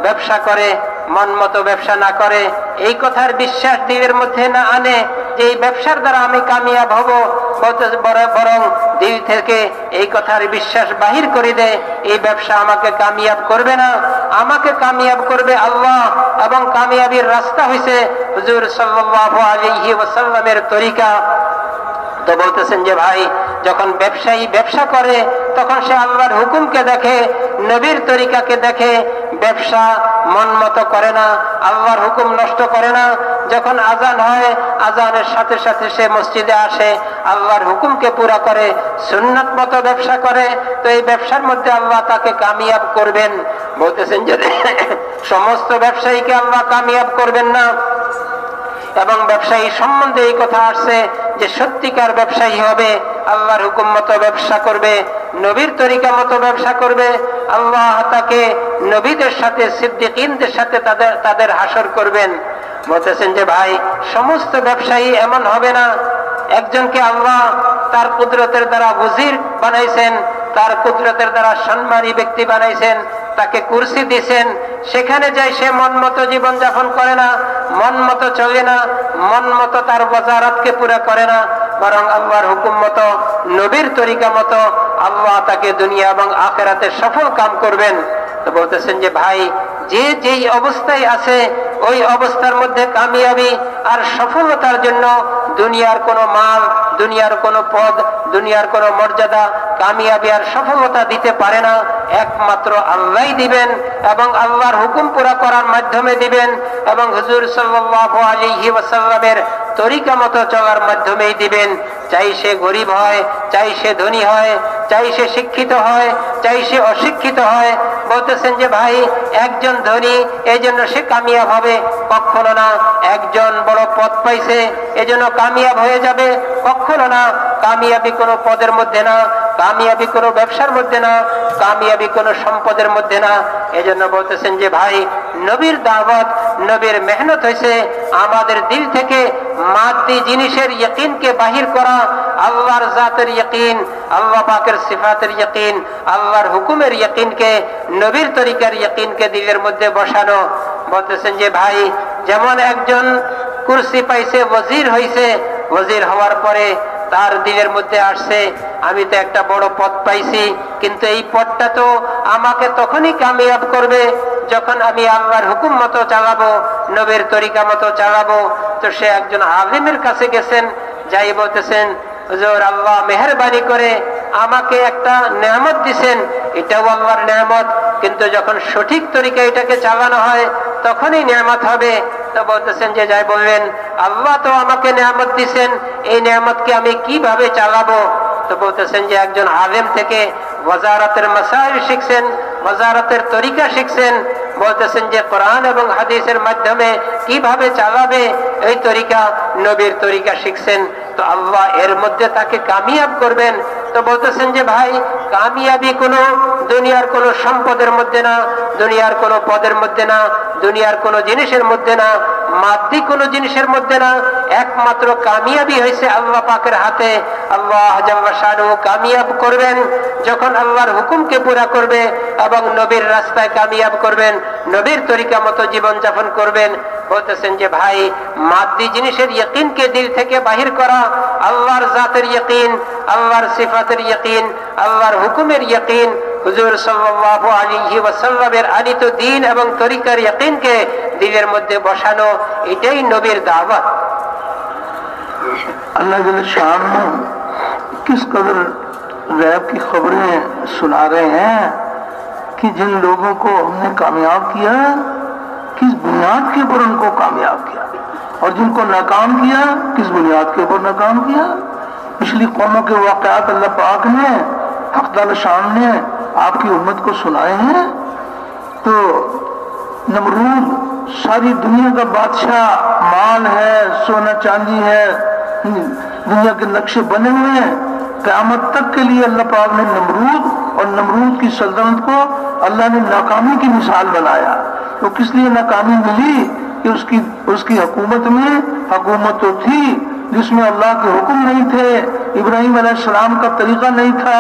ব্যবসা করে, মন মতো ব্যবসা না করে, এই কথার বিশ্বাস দিলের মধ্যে না আনে যে এই ব্যবসার দ্বারা আমি কামিয়াব হব, বরং দিল থেকে এই কথার বিশ্বাস বাহির করে দেয় এই ব্যবসা আমাকে কামিয়াব করবে না, আমাকে কামিয়াব করবে আল্লাহ। এবং কামিয়াবির রাস্তা হইছে হুজুর সাল্লাল্লাহু আলাইহি ওয়াসাল্লামের তরিকা। তো বলতেছেন যে ভাই, যখন ব্যবসায়ী ব্যবসা করে তখন সে আল্লাহর হুকুমকে দেখে, নবীর তরিকাকে দেখে, ব্যবসা মন মতো করে না, আল্লাহর হুকুম নষ্ট করে না। যখন আজান হয়, আজানের সাথে সাথে সে মসজিদে আসে, আল্লাহর হুকুমকে পুরা করে, সুন্নাত মতো ব্যবসা করে। তো এই ব্যবসার মধ্যে আল্লাহ তাকে কামিয়াব করবেন। বলতেছেন যে সমস্ত ব্যবসায়ীকে আল্লাহ কামিয়াব করবেন না। এবং ব্যবসায়ী সম্বন্ধে এই কথা আসছে যে সত্যিকার ব্যবসায়ী হবে আল্লাহর হুকুম মতো ব্যবসা করবে, নবীর তরিকা মতো ব্যবসা করবে, আল্লাহ তাকে নবীদের সাথে সিদ্দিকীনদের সাথে তাদের হাসর করবেন। বলতেছেন যে ভাই, সমস্ত ব্যবসায়ী এমন হবে না। একজনকে আল্লাহ তার কুদরতের দ্বারা ওজির বানাইছেন, তার কুদরতের দ্বারা সম্মানী ব্যক্তি বানাইছেন, তাকে কুরসি দিয়েছেন, সেখানে যাই সে মন মতো জীবন যাপন করে না, মন মতো চলে না, মন মতো তার ওয়াজারাতকে পুরা করে না, বরং আল্লাহর হুকুম মতো নবীর তরিকা মতো আল্লাহ তাকে দুনিয়া এবং আখিরাতে সফল কাম করবেন। তো বলতেছেন যে ভাই, যে যেই অবস্থায় আছে ওই অবস্থার মধ্যে কামিয়াবি আর সফলতার জন্য দুনিয়ার কোনো মাল, দুনিয়ার কোনো পদ, দুনিয়ার কোনো মর্যাদা কামিয়াবি আর সফলতা দিতে পারে না। একমাত্র আল্লাহই দিবেন এবং আল্লাহর হুকুম পুরা করার মাধ্যমে দিবেন এবং হুজুর সাল্লাল্লাহু আলাইহি ওয়াসাল্লামের তরিকা মতো চলার মাধ্যমেই দিবেন। চাই সে গরিব হয়, চাই সে ধনী হয়, চাই সে শিক্ষিত হয়, চাই সে অশিক্ষিত হয়। বলতেছেন যে ভাই, একজন ধনী এই জন্য সে কামিয়াব হবে, কখনো না। একজন বড় পদ পাইছে এজন্য কামিয়াব হয়ে যাবে, কখনো না। কামিয়াবি কোনো পদের মধ্যে না, কামিয়াবি কোনো ব্যবসার মধ্যে না, কামিয়াবি কোনো সম্পদের মধ্যে না। এজন্য বলতেছেন যে ভাই, নবীর দাওয়াত, নবীর মেহনত হয়েছে আমাদের দিল থেকে মাদ্দি জিনিসের ইয়াকিনকে বাহির করা, আল্লাহর জাতের ইয়াকিন, আল্লাহ পাকের সিফাতের ইয়াকিন, আল্লাহর হুকুমের ইয়াকিনকে, নবীর তরিকার ইয়াকিনকে দিলের মধ্যে বসানো। বলতেছেন যে ভাই, যেমন একজন কুরসি পাইছে, ওজির হইছে, ওজির হওয়ার পরে তার দিলের মধ্যে আসছে আমি তো একটা বড় পদ পাইছি, কিন্তু এই পদটা তো আমাকে তখনই কামিয়াব করবে যখন আমি আল্লাহর হুকুম মতো চালাবো, নবীর তরিকা মতো চালাবো। তো সে একজন আলিমের কাছে গেছেন, যাই বলতেছেন, হুজুর আল্লাহ মেহেরবানি করে আমাকে একটা নেয়ামত দিছেন, এটাও আল্লাহর নেয়ামত, কিন্তু যখন সঠিক তরিকা এটাকে চালানো হয় তখনই নেয়ামত হবে। তো বলতেছেন যে যাই বলবেন, আল্লাহ তো আমাকে নেয়ামত দিছেন, এই নেয়ামতকে আমি কিভাবে চালাবো? তো বলতেছেন যে একজন আলেম থেকে ওয়াজারাতের মাসাইল শিখছেন, ওয়াজারাতের তরিকা শিখছেন। বলতেছেন যে কোরআন এবং হাদিসের মাধ্যমে কিভাবে চালাবে এই তরিকা, নবীর তরিকা শিখছেন। তো আল্লাহ এর মধ্যে তাকে কামিয়াব করবেন। তো বলতেছেন যে ভাই, কামিয়াবি কোনো দুনিয়ার কোনো সম্পদের মধ্যে না, দুনিয়ার কোনো পদের মধ্যে না, দুনিয়ার কোনো জিনিসের মধ্যে না, মাদ্দি কোনো জিনিসের মধ্যে না। একমাত্র কামিয়াবি হয়েছে আল্লাহ পাকের হাতে। আল্লাহ জাল্লা শানুহু কামিয়াব করবেন যখন আল্লাহর হুকুমকে পুরা করবে এবং নবীর রাস্তায় কামিয়াব করবেন, নবীর তরিকা মতো জীবন যাপন করবেন। বলতেছেন যে ভাই, মাদ্দি জিনিসের ইয়াকিনকে দিল থেকে বাহির করা, আল্লাহর জাতের ইয়াকিন, আল্লাহর সিফাতের ইয়াকিন, আল্লাহর হুকুমের ইয়াকিন, হুজুর সাল্লাল্লাহু আলাইহি ওয়াসাল্লামের আনিত দ্বীন এবং তরিকার ইয়াকিনকে দিলের মধ্যে বসানো, এটাই নবীর দাওয়াত। अल्लाह जल्ल शाअनहू किस कदर गैब की खबरें सुना रहे हैं कि जिन लोगों को हमने कामयाब किया, किस बुनियाद के ऊपर उनको कामयाब किया, और जिनको नाकाम किया, किस बुनियाद के ऊपर नाकाम किया। पिछली कौमों के वाक़यात अल्लाह पाक ने, हक़ ताला शान ने आपकी उम्मत को सुनाए हैं। तो नमरूद सारी दुनिया का बादशाह, माल है, सोना चांदी है, दुनिया के नक्शे बने हुए हैं। क़यामत तक के लिए अल्लाह पाक ने नमरूद और नमरूद की सल्तनत को अल्लाह ने नाकामी की मिसाल बनाया। तो किस लिए नाकामी मिली कि उसकी हुकूमत में हुकूमत तो थी जिसमें अल्लाह के हुक्म नहीं थे, इब्राहिम अलैहिस्सलाम का तरीका नहीं था,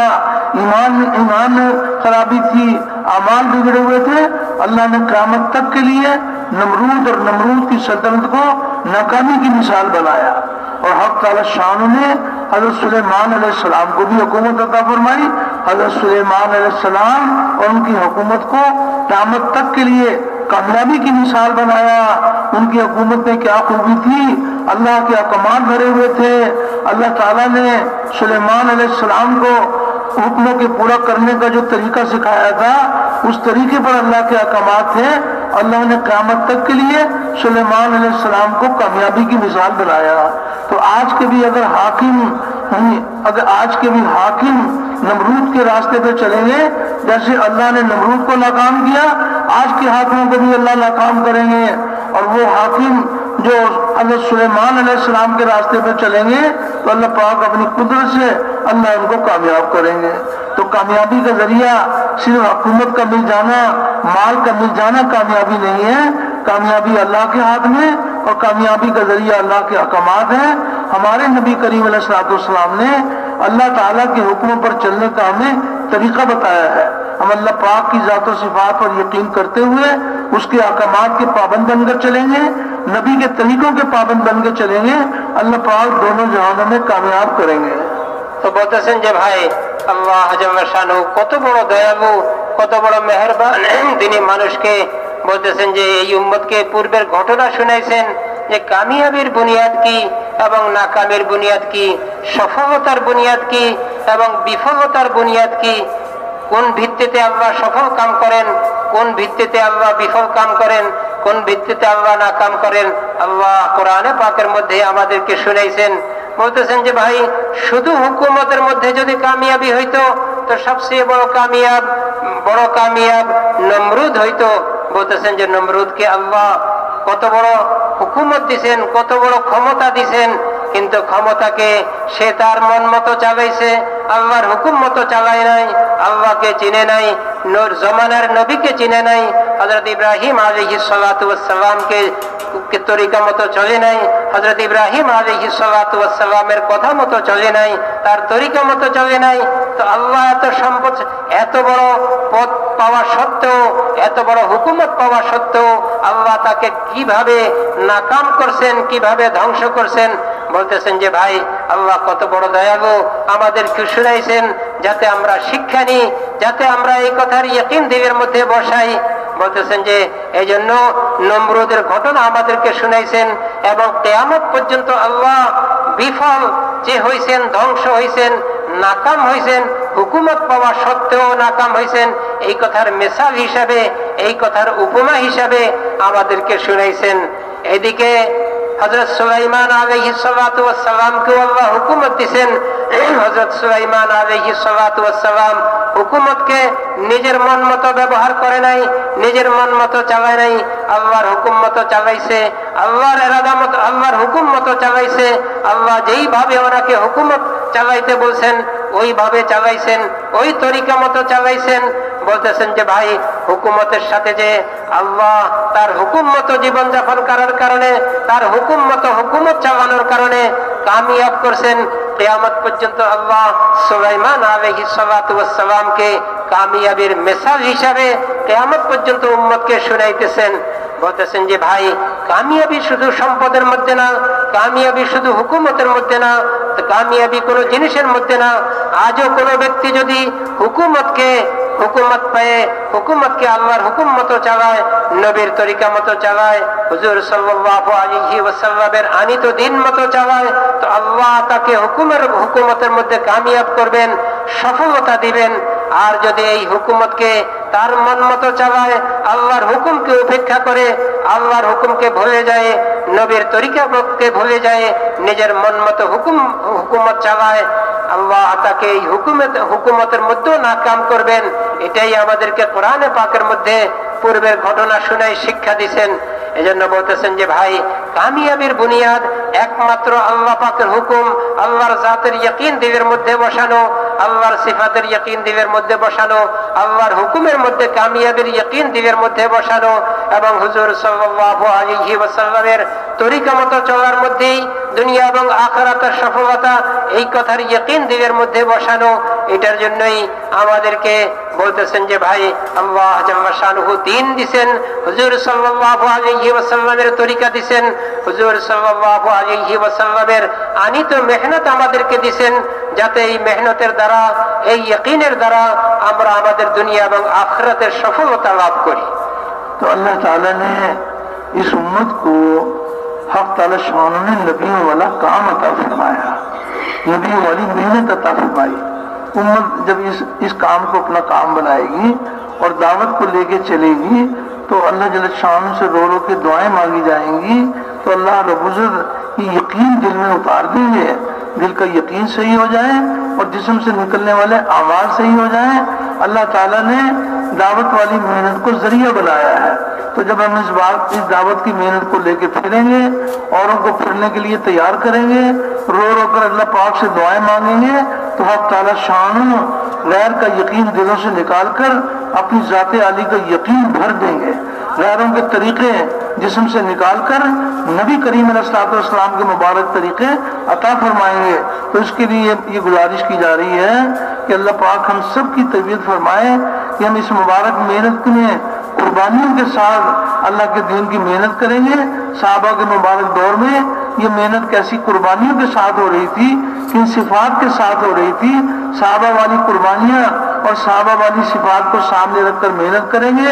ईमान खराबी थी, अमाल बिगड़े हुए थे। अल्लाह ने क़यामत तक के लिए नमरूद और नमरूद की सल्तनत को नाकामी की मिसाल बनाया। और हक़ ताला शान ने हज़रत सुलेमान अलैहिस्सलाम को भी हुकूमत अता फरमाई। हज़रत सुलेमान अलैहिस्सलाम और उनकी हुकूमत को क़यामत तक के लिए कामयाबी की मिसाल बनाया। उनकी हुकूमत में क्या खूबी थी, अल्लाह के अहकामात भरे हुए थे। अल्लाह ताला ने सुलेमान अलैहिस्सलाम को हुक्मों के पूरा करने का जो तरीका सिखाया था, उस तरीके पर अल्लाह के अहकामात थे। अल्लाह ने क़यामत तक के लिए सुलेमान अलैहिस्सलाम को कामयाबी की मिसाल बनाया। तो आज के भी अगर हाकिम नमरूद के रास्ते पे चलेंगे, जैसे अल्लाह ने नमरूद को नाकाम किया, आज के हाकिमों को भी अल्लाह नाकाम करेंगे। और वो हाकिम जो हज़रत सुलेमान अलैहिस्सलाम के रास्ते पे चलेंगे तो अल्लाह पाक अपनी कुदरत से अल्लाह उनको कामयाब करेंगे। तो कामयाबी का जरिया सिर्फ हुकूमत का मिल जाना, माल का मिल जाना कामयाबी नहीं है। कामयाबी अल्लाह के हाथ में और कामयाबी का जरिया अल्लाह के अहकामात हैं। हमारे नबी करीम अलैहिस्सलाम ने अल्लाह ताला के हुक्मों पर चलने का हमें तरीका बताया है। हम अल्लाह पाक की ज़ात और सिफात पर यकीन करते हुए उसके अहकामात के पाबंद बनकर चलेंगे, नबी के तरीकों के पाबंद बनकर चलेंगे, अल्लाह पाक दोनों जहानों में कामयाब करेंगे। तो বলতেছেন যে ভাই আল্লাহ জাল্লা শানহু কত বড় দয়ালু, কত বড় মেহেরবান, তিনি মানুষকে বলতেছেন যে এই উম্মতকে পূর্বের ঘটনা শুনাইছেন যে কামিয়াবির বুনিয়াদ কি এবং নাকামের বুনিয়াদ কি, সফলতার বুনিয়াদ কি এবং বিফলতার বুনিয়াদ কি, কোন ভিত্তিতে আল্লাহ সফল কাম করেন, কোন ভিত্তিতে আল্লাহ বিফল কাম করেন, কোন ভিত্তিতে আল্লাহ নাকাম করেন, আল্লাহ কোরআনে পাকের মধ্যে আমাদেরকে শুনাইছেন। বলতেছেন যে ভাই শুধু হুকুমতের মধ্যে যদি কামিয়াবি হইতো তো সবচেয়ে বড় কামিয়াব নমরুদ হইতো। বলতেছেন যে নমরুদকে আল্লাহ কত বড় হুকুমত দিছেন, কত বড় ক্ষমতা দিছেন, কিন্তু ক্ষমতাকে সে তার মন মতো চালাইছে, আল্লাহর হুকুম মতো চালায় নাই, আল্লাহকে চিনে নাই, জমানার নবীকে চিনে নাই, হযরত ইব্রাহিম আলাইহিস সালাতু ওয়াস সালামকে তরিকা মতো চলে নাই, হযরত ইব্রাহিম আলাইহিস সালাতু ওয়াস সালামের কথা মতো চলে নাই, তার তরিকা মতো চলে নাই। তো আল্লাহ এত সম্পদ, এত বড় পদ পাওয়া সত্ত্বেও, এত বড় হুকুমত পাওয়া সত্ত্বেও আল্লাহ তাকে কিভাবে নাকাম করছেন, কিভাবে ধ্বংস করছেন। বলতেছেন যে ভাই আল্লাহ কত বড় দয়ালু, আমাদেরকে শুনাইছেন যাতে আমরা শিক্ষা নিই, যাতে আমরা এই কথার ইয়াকিন দিলের মধ্যে বসাই। বলতেছেন যে এই জন্য নমরুদের ঘটনা আমাদেরকে শুনাইছেন এবং কিয়ামত পর্যন্ত আল্লাহ বিফল যে হইছেন, ধ্বংস হইছেন, নাকাম হইছেন, হুকুমত পাওয়া সত্ত্বেও নাকাম হইছেন, এই কথার মিসাল হিসাবে, এই কথার উপমা হিসাবে আমাদেরকে শুনাইছেন। এদিকে হযরত সুলাইমান আলাইহিস সালাতু ওয়াস সালামকে আল্লাহ হুকুমত দিবেন। হযরত সুলাইমান আলাইহিস সালাতু ওয়াস সালাম হুকুমতকে নিজের মন মতো ব্যবহার করে নাই, নিজের মন মতো চালায় নাই, আল্লাহর হুকুম মতো চালাইছে, আল্লাহর ইরাদা মতো, আল্লাহর হুকুম মতো চালাইছে। আল্লাহ যেইভাবে ওনাকে হুকুমত চালাইতে বলছেন ওইভাবে চালাইছেন, ওই তরিকা মতো চালাইছেন। বলতেছেন যে ভাই হুকুমতের সাথে যে আল্লাহ তার হুকুম মতো জীবনযাপন করার কারণে, তার হুকুম মতো হুকুমত চালানোর কারণে কামিয়াব করছেন। কিয়ামত পর্যন্ত আল্লাহ সুলাইমান আলাইহিস সালাতু ওয়াস সালামকে কামিয়াবির মিসাল হিসাবে কিয়ামত পর্যন্ত উম্মতকে শুনাইতেছেন। বলতেছেন যে ভাই কামিয়াবি শুধু সম্পদের মধ্যে না, কামিয়াবি শুধু হুকুমতের মধ্যে না, কামিয়াবি কোনো জিনিসের মধ্যে না। আজও কোনো ব্যক্তি যদি হুকুমত পায়, হুকুমতকে আল্লাহর হুকুম মতো চালায়, নবীর তরিকা মতো চালায়, হুজুর সাল্লাল্লাহু আলাইহি ওয়াসাল্লামের আনিত দ্বীন মতো চালায়, তো আল্লাহ তাকে হুকুমতের মধ্যে কামিয়াব করবেন, সফলতা দিবেন। আর যদি এই হুকুমতকে তার মন মতো চালায়, আল্লাহর হুকুমকে উপেক্ষা করে, আল্লাহর হুকুমকে ভুলে যায়, নবীর তরিকাকে ভুলে যায়, নিজের মন মতো হুকুমত চালায়, আল্লাহ তাকে এই হুকুমতের মধ্যেও নাকাম করবেন। এটাই আমাদেরকে কোরআনে পাকের মধ্যে পূর্বের ঘটনা শুনাই শিক্ষা দিচ্ছেন। এজন্য বলতেছেন যে ভাই কামিয়াবির বুনিয়াদ একমাত্র আল্লাহ পাকের হুকুম, আল্লাহর জাতের ইয়াকিন দিলের মধ্যে বসানো, আল্লাহর সিফাতের ইয়াকিন দিলের মধ্যে বসানো, আল্লাহর হুকুমের মধ্যে কামিয়াবির ইয়াকিন দিলের মধ্যে বসানো এবং হুজুর সাল্লাল্লাহু আলাইহি ওয়াসাল্লামের তরিকা মতো চলার মধ্যেই দুনিয়া এবং আখিরাতের সফলতা, এই কথার ইয়াকিন দিলের মধ্যে বসানো। এটার জন্যই আমাদেরকে বলতেছেন যে ভাই আল্লাহ জাল্লা শানুহু দ্বীন দিবেন, হুজুর সাল্লাল্লাহু আলাইহি ওয়াসাল্লামের তরিকা দিবেন, হুজুর সাল্লাল্লাহু আলাইহি ওয়াসাল্লামের আনিত মেহনত আমাদেরকে দিবেন, যাতে এই মেহনতের দ্বারা, এই ইয়াকিনের দ্বারা আমরা আমাদের দুনিয়া এবং আখিরাতের সফলতা লাভ করি। तो अल्लाह ताला ने इस उम्मत को हक ताला शान ने नबियों वाला काम अता फरमाया, नबियों वाली मेहनत अता फरमाई। उम्मत जब इस काम को अपना काम बनाएगी और दावत को लेके चलेगी तो अल्लाह जल्ल शान से रो रो के दुआएं मांगी जाएंगी, तो अल्लाह रब्बुल इज्जत ये यकीन दिल में उतार देंगे, दिल का यकीन सही हो जाए और जिस्म से निकलने वाले आवाज सही हो जाए अल्लाह ताला ने दावत वाली मेहनत को जरिया बनाया है। तो जब हम इस दावत की मेहनत को लेके फिरेंगे, औरों को फिरने के लिए तैयार करेंगे, रो रो कर अल्लाह पाक से दुआएं मांगेंगे, तो हक ताला शान गैर का यकीन दिलों से निकाल कर अपनी जाते आली का यकीन भर देंगे। गैरों के तरीके जिस्म से निकाल कर नबी करीम अलैहिस्सलाम के मुबारक तरीके अता फरमाएंगे। तो इसके लिए ये गुजारिश की जा रही है कि अल्लाह पाक हम सब की तबीयत फरमाए कि हम इस मुबारक मेहनत में कुर्बानियों के साथ अल्लाह के दीन की मेहनत करेंगे। सहाबा के मुबारक दौर में ये मेहनत कैसी कुर्बानियों के साथ हो रही थी, किन सिफात के साथ हो रही थी। सहाबा वाली कुर्बानियां और सहाबा वाली सिफात को सामने रखकर मेहनत करेंगे,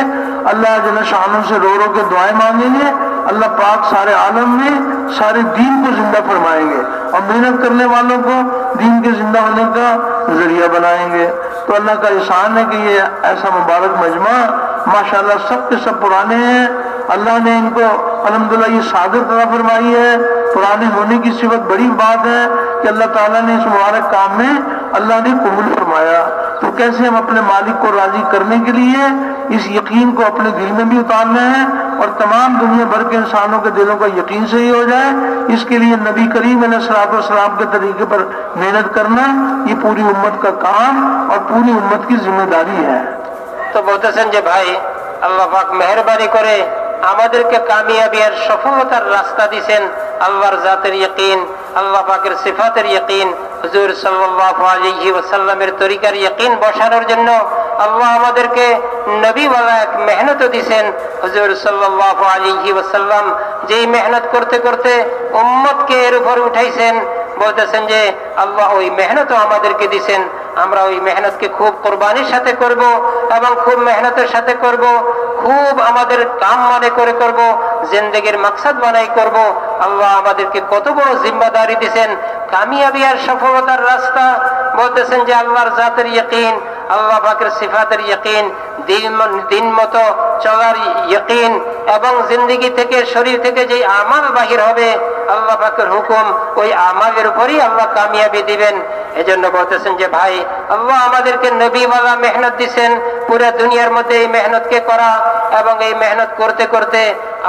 अल्लाह जल्ल शान से रो रो के दुआएं मांगेंगे, अल्लाह पाक सारे आलम में सारे दीन को जिंदा फरमाएंगे और मेहनत करने वालों को दीन के जिंदा होने का जरिया बनाएंगे। तो अल्लाह का एहसान है कि ये ऐसा मुबारक मजमा माशाल्लाह सब के सब पुराने हैं। अल्लाह ने इनको अल्हम्दुलिल्लाह ये सादत अता फरमाई है। पुराने होने की सिफत बड़ी बात है कि अल्लाह ताला ने इस मुबारक काम में अल्लाह ने कबूल फरमाया। तो कैसे हम अपने मालिक को राजी करने के लिए इस यकीन को अपने दिल में भी उतारना है और तमाम दुनिया भर के इंसानों के दिलों का यकीन सही हो जाए, इसके लिए नबी करीम अलैहिस्सलाम के तरीके पर मेहनत करना ये पूरी उम्मत का काम और पूरी उम्मत की जिम्मेदारी है। तो বলতেছেন যে ভাই আল্লাহ পাক মেহেরবানি করে আমাদেরকে কামিয়াবি আর সফলতার রাস্তা দিবেন আল্লাহর জাতের ইয়াকিন, আল্লাহ পাকের সিফাতের ইয়াকিন, হুজুর সাল্লাল্লাহু আলাইহি ওয়াসাল্লামের তরিকার ইয়াকিন বসানোর জন্য আল্লাহ আমাদেরকে নবীওয়ালা এক মেহনত দিবেন। হুজুর সাল্লাল্লাহু আলাইহি ওয়াসাল্লাম যেই মেহনত করতে করতে উম্মতকে এর উপর উঠাইছেন, বলতেছেন যে আল্লাহ ওই মেহনতও আমাদেরকে দিবেন। আমরা ওই মেহনতকে খুব কোরবানির সাথে করব এবং খুব মেহনতের সাথে করব, খুব আমাদের কাম মনে করে করব, জিন্দেগির মাকসাদ বানাই করব। আল্লাহ আমাদেরকে কত বড় জিম্মাদারি দিয়েছেন, কামিয়াবি আর সফলতার রাস্তা। বলতেছেন যে আল্লাহর জাতের ইয়াকিন, আল্লাহ পাকের সিফাতের ইয়াকিন, দিন মতো চলার ইয়াকিন এবং জিন্দেগি থেকে শরীর থেকে যে আমাল বাহির হবে আল্লাহ পাকের হুকুম, ওই আমালের উপরই আল্লাহ কামিয়াবি দিবেন। এজন্য বলতেছেন যে ভাই আল্লাহ আমাদেরকে নবীওয়ালা মেহনত দিছেন, পুরো দুনিয়ার মধ্যে এই মেহনতকে করা এবং এই মেহনত করতে করতে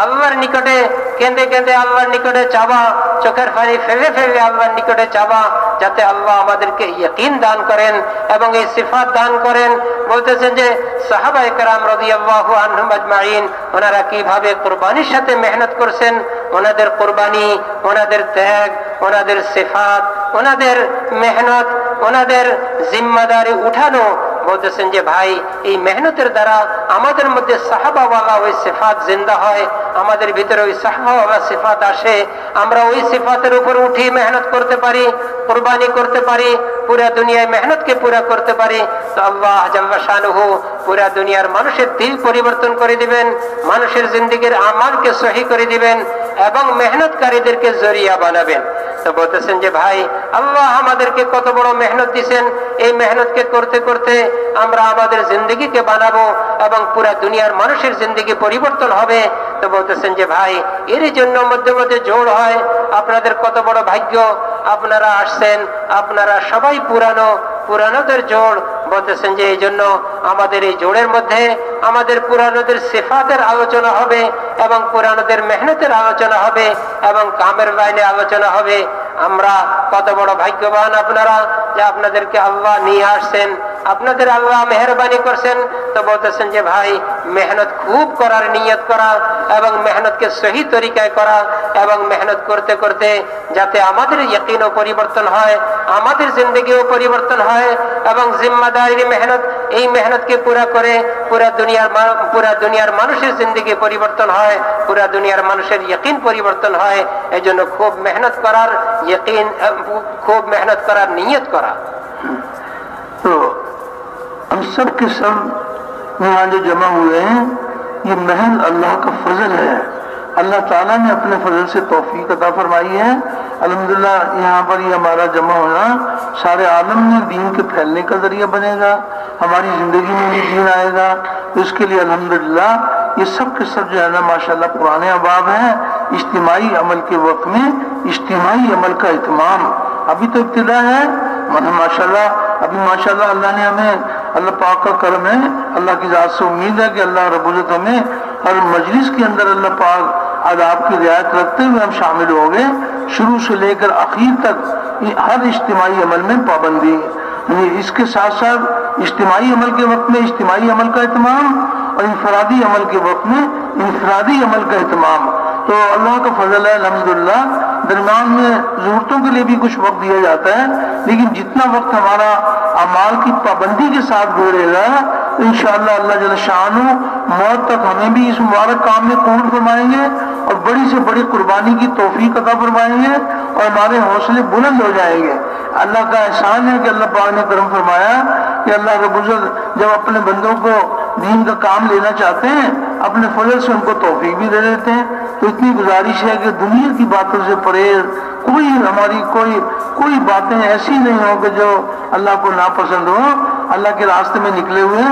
আল্লাহর নিকটে কেঁদে কেঁদে আল্লাহর নিকটে চাওয়া, চোখের পানি ফেলে ফেলে আল্লাহর নিকটে চাওয়া, যাতে আল্লাহ আমাদেরকে ইয়াকিন দান করেন এবং এই সিফাত দান করেন। বলতেছেন যে সাহাবায়ে কেরাম রাদিয়াল্লাহু আনহুম আজমাইন ওনারা কিভাবে কুরবানির সাথে মেহনত করছেন, ওনাদের কুরবানি, ওনাদের ত্যাগ, ওনাদের সিফাত, ওনাদের মেহনত, ওনাদের জিম্মাদারি উঠানো। বলতেছেন যে ভাই এই মেহনতের দ্বারা আমাদের মধ্যে সাহাবাওয়ালা ওই সিফাত জিন্দা হয়, আমাদের ভিতরে ওই সাহাবাওয়ালা সিফাত আসে, আমরা ওই সিফাতের উপর উঠি মেহনত করতে পারি, কুরবানি করতে পারি, পুরা দুনিয়ায় মেহনতকে পুরা করতে পারি। তো আল্লাহ জাল্লা শানুহু পুরা দুনিয়ার মানুষের দিল পরিবর্তন করে দিবেন, মানুষের জিন্দেগির আমালকে সহি করে দিবেন এবং মেহনতকারীদেরকে জরিয়া বানাবেন। তো বলতেছেন যে ভাই আল্লাহ আমাদেরকে কত বড় মেহনত দিয়েছেন, এই মেহনতকে করতে করতে আমরা আমাদের জিন্দেগিকে বানাবো এবং পুরা দুনিয়ার মানুষের জিন্দেগি পরিবর্তন হবে। তো বলতেছেন যে ভাই এর জন্য মধ্যে মধ্যে জোড় হয়, আপনাদের কত বড় ভাগ্য, আপনারা আসছেন, আপনারা সবাই পুরানোদের জোড়। বলতেছেন যে এই জন্য আমাদের এই জোড়ের মধ্যে আমাদের পুরানোদের সিফাতের আলোচনা হবে এবং পুরানোদের মেহনতের আলোচনা হবে এবং কামের লাইনে আলোচনা হবে। আমরা কত বড় ভাগ্যবান আপনারা যে আপনাদেরকে আল্লাহ নিয়ে আসছেন, আপনাদের আল্লাহ মেহরবানি করছেন। তো বলতেছেন যে ভাই মেহনত খুব করার নিয়ত করা এবং মেহনতকে সহি তরিকায় করা এবং মেহনত করতে করতে যাতে আমাদের ইয়াকিনও পরিবর্তন হয়, আমাদের জিন্দেগিও পরিবর্তন হয় এবং জিম্মাদারির মেহনত, এই মেহনতকে পুরা করে পুরা দুনিয়ার মানুষের জিন্দেগি পরিবর্তন হয়, পুরা দুনিয়ার মানুষের ইয়াকিন পরিবর্তন হয়। এই জন্য খুব মেহনত করার यकीन, खूब मेहनत करा, नियत करा। तो हम सब के सब यहाँ जो जमा हुए हैं ये महल अल्लाह का फजल है। अल्लाह ताला ने अपने फजल से तौफीक अता फरमाई है। अल्हम्दुलिल्लाह यहाँ पर ये हमारा जमा होना सारे आलम में दीन के फैलने का जरिया बनेगा, हमारी जिंदगी में भी दीन आएगा। तो इसके लिए अल्हम्दुलिल्लाह ये सब के सब जो है ना माशाल्लाह पुराने अहबाब हैं। इज्तिमाई अमल के वक्त में इज्तिमाई अमल का इत्माम, अभी तो इब्तिदा है, माशाल्लाह अभी माशाल्लाह अल्लाह ने हमें अल्लाह पाक का करम है, अल्लाह की ज़ात से उम्मीद है कि अल्लाह रब्बुल इज़्ज़त हमें हर मजलिस के अंदर अल्लाह पाक आदाब की रियायत रखते हुए हम शामिल हो गए, शुरू से लेकर आखिर तक हर इज्तिमाई अमल में पाबंदी। इसके साथ साथ इज्तिमाई अमल के वक्त में इज्तिमाई अमल का एहतमाम और इनफरादी अमल के वक्त में इनफरादी अमल का एहतमाम। तो अल्लाह का फजल है अल्हम्दुलिल्लाह, दरमियान में ज़रूरतों के लिए भी कुछ वक्त दिया जाता है, लेकिन जितना वक्त हमारा अमाल की पाबंदी के साथ गुजरेगा तो इंशाअल्लाह अल्लाह जल्ल शाअनु मौत तक हमें भी इस मुबारक काम में कबूल फरमाएंगे और बड़ी से बड़ी कुर्बानी की तौफीक अता फरमाएंगे और हमारे हौसले बुलंद हो जाएंगे। अल्लाह का एहसान है कि अल्लाह पाक ने करम फरमाया कि अल्लाह रब्बुल इज़्ज़त जब अपने बंदों को दीन का काम लेना चाहते हैं अपने फजल से उनको तौफीक भी दे देते हैं। तो इतनी गुजारिश है कि दुनिया की बातों से परहेज, कोई हमारी कोई बातें ऐसी नहीं हो कि जो अल्लाह को नापसंद हो। अल्लाह के रास्ते में निकले हुए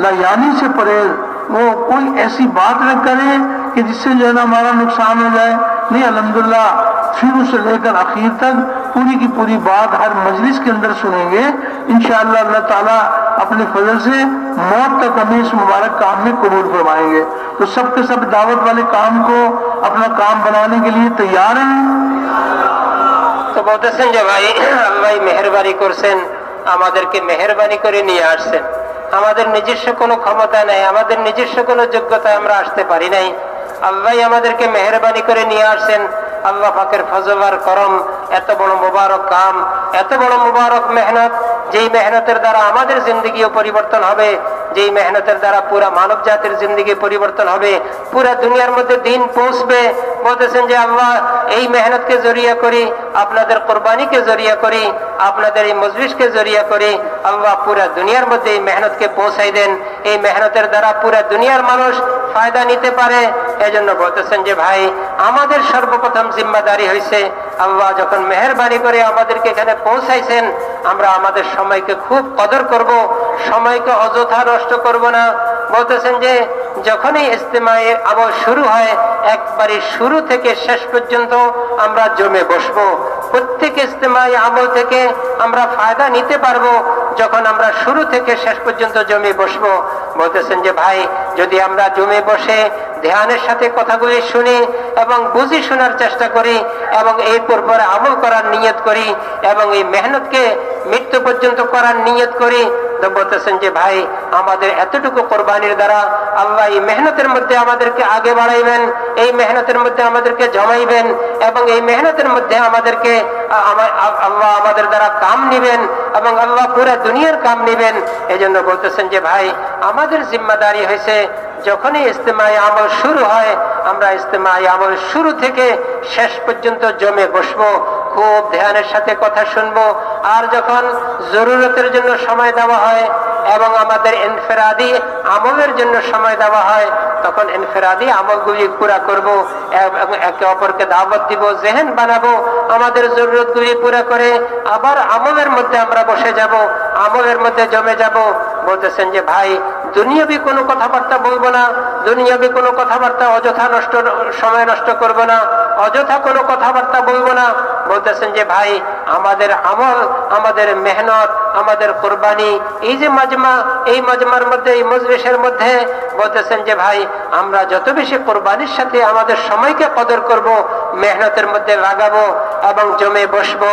लायानी से परहेज, वो कोई ऐसी बात न करें कि जिससे जो है ना हमारा नुकसान हो जाए। नहीं, अल्हम्दुलिल्लाह शुरू से लेकर आखिर तक पूरी की पूरी बात हर मजलिस के अंदर सुनेंगे इंशाअल्लाह। अल्लाह ताला अपने फजल से मौत तक हमें इस मुबारक काम में कबूल फरमाएंगे। तो सब के सब दावत वाले काम को अपना काम बनाने के लिए तैयार हैं। তো বলতেছেন যে ভাই আল্লাহ মেহেরবানি করছেন, আমাদেরকে মেহেরবানি করে নিয়ে আসছেন। আমাদের নিজস্ব কোনো ক্ষমতা নাই, আমাদের নিজস্ব কোনো যোগ্যতায় আমরা আসতে পারি নাই। আল্লাহ আমাদেরকে মেহেরবানি করে নিয়ে আসছেন। আল্লাহ পাকের ফজল আর করম, এত বড় মুবারক কাম, এত বড় মুবারক মেহনত, যেই মেহনতের দ্বারা আমাদের জিন্দগিও পরিবর্তন হবে, যেই মেহনতের দ্বারা পুরা মানব জাতির জিন্দগি পরিবর্তন হবে, পুরা দুনিয়ার মধ্যে দিন পৌঁছবে। বলতেছেন যে আল্লাহ এই মেহনতকে জরিয়া করি, আপনাদের কোরবানিকে জরিয়া করি, আপনাদের এই মজলিসকে জরিয়া করি, আল্লাহ পুরা দুনিয়ার মধ্যে এই মেহনতকে পৌঁছাই দেন। এই মেহনতের দ্বারা পুরা দুনিয়ার মানুষ ফায়দা নিতে পারে। এজন্য বলতেছেন যে ভাই আমাদের সর্বপ্রথম জিম্মাদারি হয়েছে, আল্লাহ যখন মেহেরবানি করে আমাদেরকে এখানে পৌঁছাইছেন, আমরা আমাদের সময়কে খুব কদর করব, সময়কে অযথা নষ্ট করব না। বলতেছেন যে যখনই ইজতিমায়ে আমল শুরু হয় একবারে শুরু থেকে শেষ পর্যন্ত আমরা জমে বসবো। প্রত্যেক ইজতিমায়ে আমল থেকে আমরা ফায়দা নিতে পারবো যখন আমরা শুরু থেকে শেষ পর্যন্ত জমে বসবো। বলতেছেন যে ভাই যদি আমরা জমে বসে ধ্যানের সাথে কথাগুলি শুনি এবং বুঝি শোনার চেষ্টা করি এবং এরপর পরে আমল করার নিয়ত করি এবং এই মেহনতকে মৃত্যু পর্যন্ত করার নিয়ত করি, তো বলতেছেন যে ভাই আমাদের এতটুকু কোরবানির দ্বারা আল্লাহ এই মেহনতের মধ্যে আমাদেরকে আগে বাড়াইবেন, এই মেহনতের মধ্যে আমাদেরকে জমাইবেন এবং এই মেহনতের মধ্যে আমাদেরকে আল্লাহ আমাদের দ্বারা কাম নিবেন এবং আল্লাহ পুরা দুনিয়ার কাম নিবেন। এই জন্য বলতেছেন যে ভাই আমাদের জিম্মাদারি হয়েছে যখনই ইজতিমাই আমল শুরু হয় আমরা ইজতিমাই আমল শুরু থেকে শেষ পর্যন্ত জমে বসবো, খুব ধ্যানের সাথে কথা শুনবো। আর যখন জরুরতের জন্য সময় দেওয়া হয় এবং আমাদের ইনফিরাদি আমলের জন্য সময় দেওয়া হয় তখন ইনফিরাদি আমলগুলি পুরা করব এবং একে অপরকে দাওয়াত দিব, জেহেন বানাবো, আমাদের জরুরতগুলি পুরা করে আবার আমলের মধ্যে আমরা বসে যাব, আমলের মধ্যে জমে যাব। বলতেছেন যে ভাই দুনিয়াবি কোনো কথাবার্তা বলবো না, দুনিয়াবি কোনো কথাবার্তা অযথা সময় নষ্ট করব না, অযথা কোনো কথাবার্তা বলবো না। বলতেছেন যে ভাই আমাদের আমল, আমাদের মেহনত, আমাদের কোরবানি, এই যে মাজমা, এই মাজমার মধ্যে, এই মজলিসের মধ্যে বলতেছেন যে ভাই আমরা যত বেশি কোরবানির সাথে আমাদের সময়কে কদর করব, মেহনতের মধ্যে লাগাবো এবং জমে বসবো,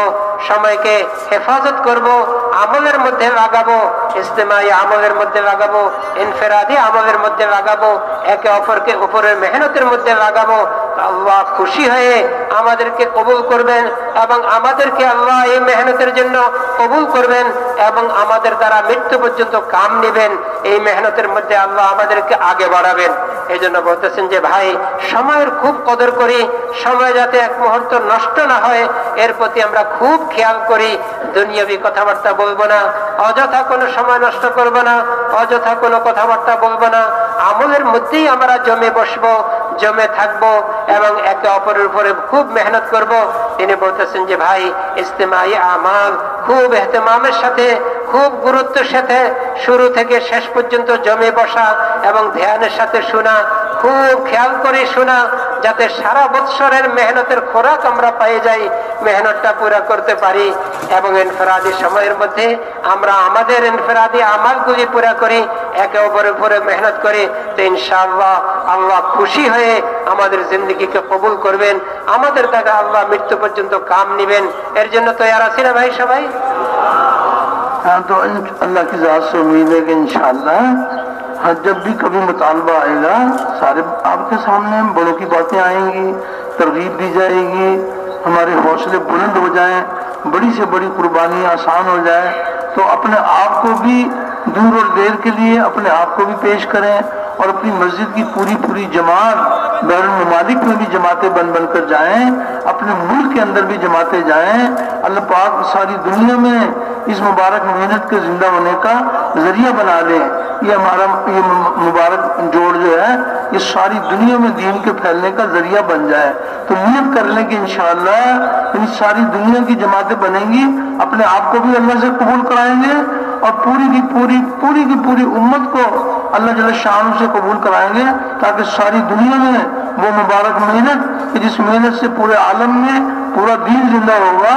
সময়কে হেফাজত করব, আমলের মধ্যে লাগাবো, ইজতিমাই আমলের মধ্যে লাগাবো, ইনফিরাদি আমলের মধ্যে লাগাবো, একে অপরকে উপরের মেহনতের মধ্যে লাগাবো। আল্লাহ খুশি হয়ে আমাদেরকে কবুল করবেন এবং আমাদেরকে আল্লাহ এই মেহনতের জন্য কবুল করবেন এবং আমাদের দ্বারা মৃত্যু পর্যন্ত কাম নেবেন। এই মেহনতের মধ্যে আল্লাহ আমাদেরকে আগে বাড়াবেন। এই জন্য বলতেছেন যে ভাই সময়ের খুব কদর করি, সময় যাতে এক মুহূর্ত নষ্ট না হয় এর প্রতি আমরা খুব খেয়াল করি। দুনিয়াবি কথাবার্তা বলবো না, অযথা কোনো সময় নষ্ট করব না, অযথা কোনো কথাবার্তা বলবো না, আমলের মধ্যেই আমরা জমে বসবো, জমে থাকবো এবং একে অপরের উপরে খুব মেহনত করব। তিনি বলতেছেন যে ভাই ইজতিমাই আমাল খুব ইহতিমামের সাথে, খুব গুরুত্বের সাথে শুরু থেকে শেষ পর্যন্ত জমে বসা এবং ধ্যানের সাথে শোনা, খুব খেয়াল করে শোনা, যাতে সারা বৎসরের মেহনতের খোরাক আমরা পেয়ে যাই, মেহনতটা পুরা করতে পারি। এবং ইনফিরাদি সময়ের মধ্যে আমরা আমাদের ইনফিরাদি আমালগুলি পুরা করি, একে অপরের উপরে মেহনত করি, তো ইনশাআল্লাহ আল্লাহ খুশি হয়ে আমাদের জিন্দগিকে কবুল করবেন, আমাদের দ্বারা আল্লাহ মৃত্যু পর্যন্ত কাম নিবেন। এর জন্য তৈয়ার আছি না ভাই সবাই? हाँ, तो अल्लाह की ज़ात से उम्मीद है कि इंशाअल्लाह हाँ, जब भी कभी मुतालबा आएगा सारे आपके सामने बड़ों की बातें आएंगी, तरगीब दी जाएगी, हमारे हौसले बुलंद हो जाएं, बड़ी से बड़ी कुर्बानी आसान हो जाए, तो अपने आप को भी दूर और देर के लिए अपने आप को भी पेश करें और अपनी मस्जिद की पूरी पूरी जमात बैरुल ममालिक में भी जमातें बन बन कर जाएं, अपने मुल्क के अंदर भी जमातें जाएं। अल्लाह पाक सारी दुनिया में इस मुबारक मेहनत के जिंदा होने का जरिया बना ले। ये हमारा ये मुबारक जोड़ जो है ये सारी दुनिया में दीन के फैलने का जरिया बन जाए। तो नियत कर लें कि इंशाअल्लाह इन सारी दुनिया की जमातें बनेंगी, अपने आप को भी अल्लाह से कबूल कराएंगे और पूरी की पूरी उम्मत को अल्लाह जल्ल शान से कबूल कराएंगे, ताकि सारी दुनिया में वो मुबारक मेहनत जिस मेहनत से पूरे आलम में पूरा दीन जिंदा होगा,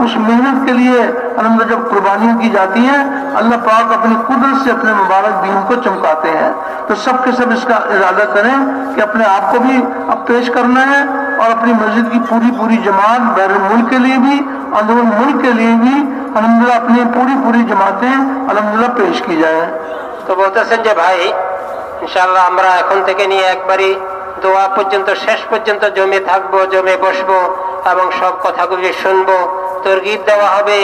उस मेहनत के लिए अल्हम्दुलिल्लाह जब कुर्बानियां की जाती हैं अल्लाह पाक अपनी कुदरत से अपने मुबारक दीन को चमकाते हैं। तो सब के सब इसका इरादा करें कि अपने आप को भी अब पेश करना है और अपनी मस्जिद की पूरी जमात बैरुल मुल्क के लिए भी अंदरूनी मुल्क के लिए भी अल्हम्दुलिल्लाह अपनी पूरी जमातें अल्हम्दुलिल्लाह पेश की जाए। তো বলতেছেন যে ভাই ইনশাআল্লাহ আমরা এখন থেকে নিয়ে একবারই দোয়া পর্যন্ত শেষ পর্যন্ত জমে থাকবো, জমে বসবো এবং সব কথাগুলি শুনবো, তরগিব দেওয়া হবে,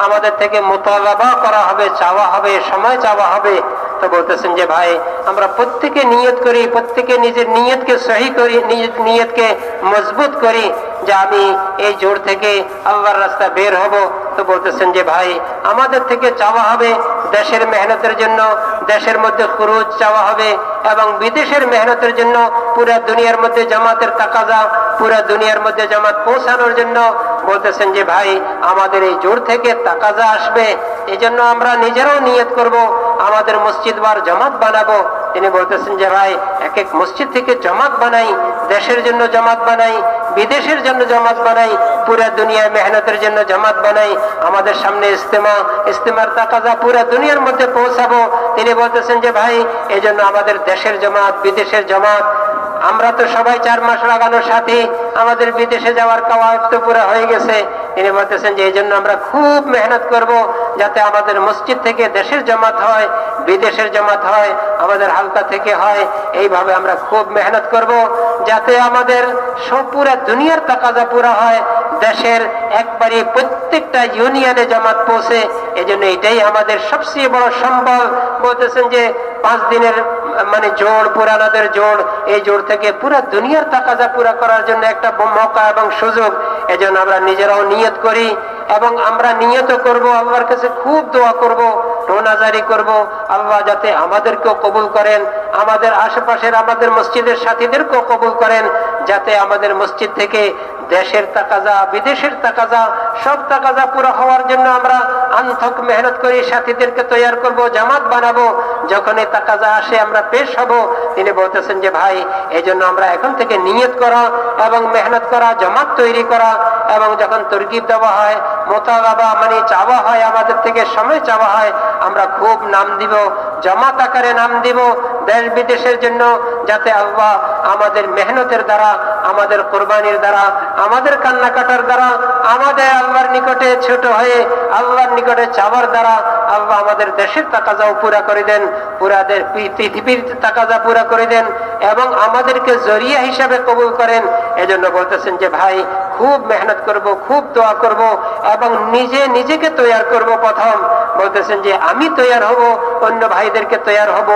আমাদের থেকে মুতালাবা করা হবে, চাওয়া হবে, সময় চাওয়া হবে। তো বলতেছেন যে ভাই আমরা প্রত্যেকে নিয়ত করি, প্রত্যেকে নিজের নিয়তকে সহি করি, নিজের নিয়তকে মজবুত করি যে আমি এই জোর থেকে আল্লাহর রাস্তা বের হব। তো বলতেছেন যে ভাই আমাদের থেকে চাওয়া হবে দেশের মেহনতের জন্য, দেশের মধ্যে খরচ চাওয়া হবে এবং বিদেশের মেহনতের জন্য পুরা দুনিয়ার মধ্যে জামাতের তাকাজা, পুরা দুনিয়ার মধ্যে জামাত পৌঁছানোর জন্য বলতেছেন যে ভাই আমাদের এই জোর থেকে তাকাজা আসবে। এই জন্য আমরা নিজেরাও নিয়ত করব আমাদের মসজিদ বার জামাত বানাবো। তিনি বলতেছেন যে ভাই এক এক মসজিদ থেকে জামাত বানাই, দেশের জন্য জামাত বানাই, বিদেশের জন্য জামাত বানাই, পুরা দুনিয়ায় মেহনতের জন্য জামাত বানাই। আমাদের সামনে ইস্তেমার তাকাজা পুরা দুনিয়ার মধ্যে পৌঁছাবো। তিনি বলতেছেন যে ভাই এই জন্য আমাদের দেশের জামাত, বিদেশের জামাত, আমরা তো সবাই 4 মাস লাগানোর সাথে আমাদের বিদেশে যাওয়ার কাওয়াত তো পুরা হয়ে গেছে। তিনি বলতেছেন যে এই জন্য আমরা খুব মেহনত করব যাতে আমাদের মসজিদ থেকে দেশের জামাত হয়, বিদেশের জামাত হয়, আমাদের হালকা থেকে হয়। এইভাবে আমরা খুব মেহনত করব যাতে আমাদের সব পুরা দুনিয়ার তাকাজা পুরা হয়, দেশের একবারে প্রত্যেকটা ইউনিয়নে জামাত পৌঁছে। এই জন্য এটাই আমাদের সবচেয়ে বড় সম্বল। বলতেছেন যে 5 দিনের মানে জোড়, পুরানাদের জোড়, এই জোড় থেকে পুরা দুনিয়ার তাকাজা পুরা করার জন্য একটা মৌকা এবং সুযোগ। এজন্য আমরা নিজেরাও নিয়ত করি এবং আমরা নিয়ত করব, আল্লাহর কাছে খুব দোয়া করব, রোনাজারি করব, আল্লাহ যাতে আমাদেরকেও কবুল করেন, আমাদের আশেপাশের আমাদের মসজিদের সাথীদেরকেও কবুল করেন, যাতে আমাদের মসজিদ থেকে দেশের তাকাজা, বিদেশের তাকাজা, সব তাকাজা পুরো হওয়ার জন্য আমরা আন্তক মেহনত করি, সাথীদেরকে তৈয়ার করব, জামাত বানাবো। যখন এই তাকাজা আসে আমরা পেশ হব। তিনি বলতেছেন যে ভাই এই জন্য আমরা এখন থেকে নিয়ত করা এবং মেহনত করা, জামাত তৈরি করা, এবং যখন তরগিব দেওয়া হয়, মোতালাবা মানে চাওয়া হয়, আমাদের থেকে সময় চাওয়া হয়, আমরা খুব নাম দিব, জামাত আকারে নাম দিব দেশ বিদেশের জন্য, যাতে আল্লাহ আমাদের মেহনতের দ্বারা, আমাদের কোরবানির দ্বারা, আমাদের কান্নাকাটার দ্বারা, আমাদের আল্লাহর নিকটে ছোট হয়ে আল্লাহর নিকটে চাওয়ার দ্বারা আল্লাহ আমাদের দেশের তাকাজাও পুরা করে দেন, পুরা পৃথিবীর তাকাজা পুরা করে দেন এবং আমাদেরকে জরিয়া হিসাবে কবুল করেন। এজন্য বলতেছেন যে ভাই খুব মেহনত করব, খুব দোয়া করব এবং নিজেকে তৈয়ার করব। প্রথম বলতেছেন যে আমি তৈয়ার হব, অন্য ভাইদেরকে তৈয়ার হব।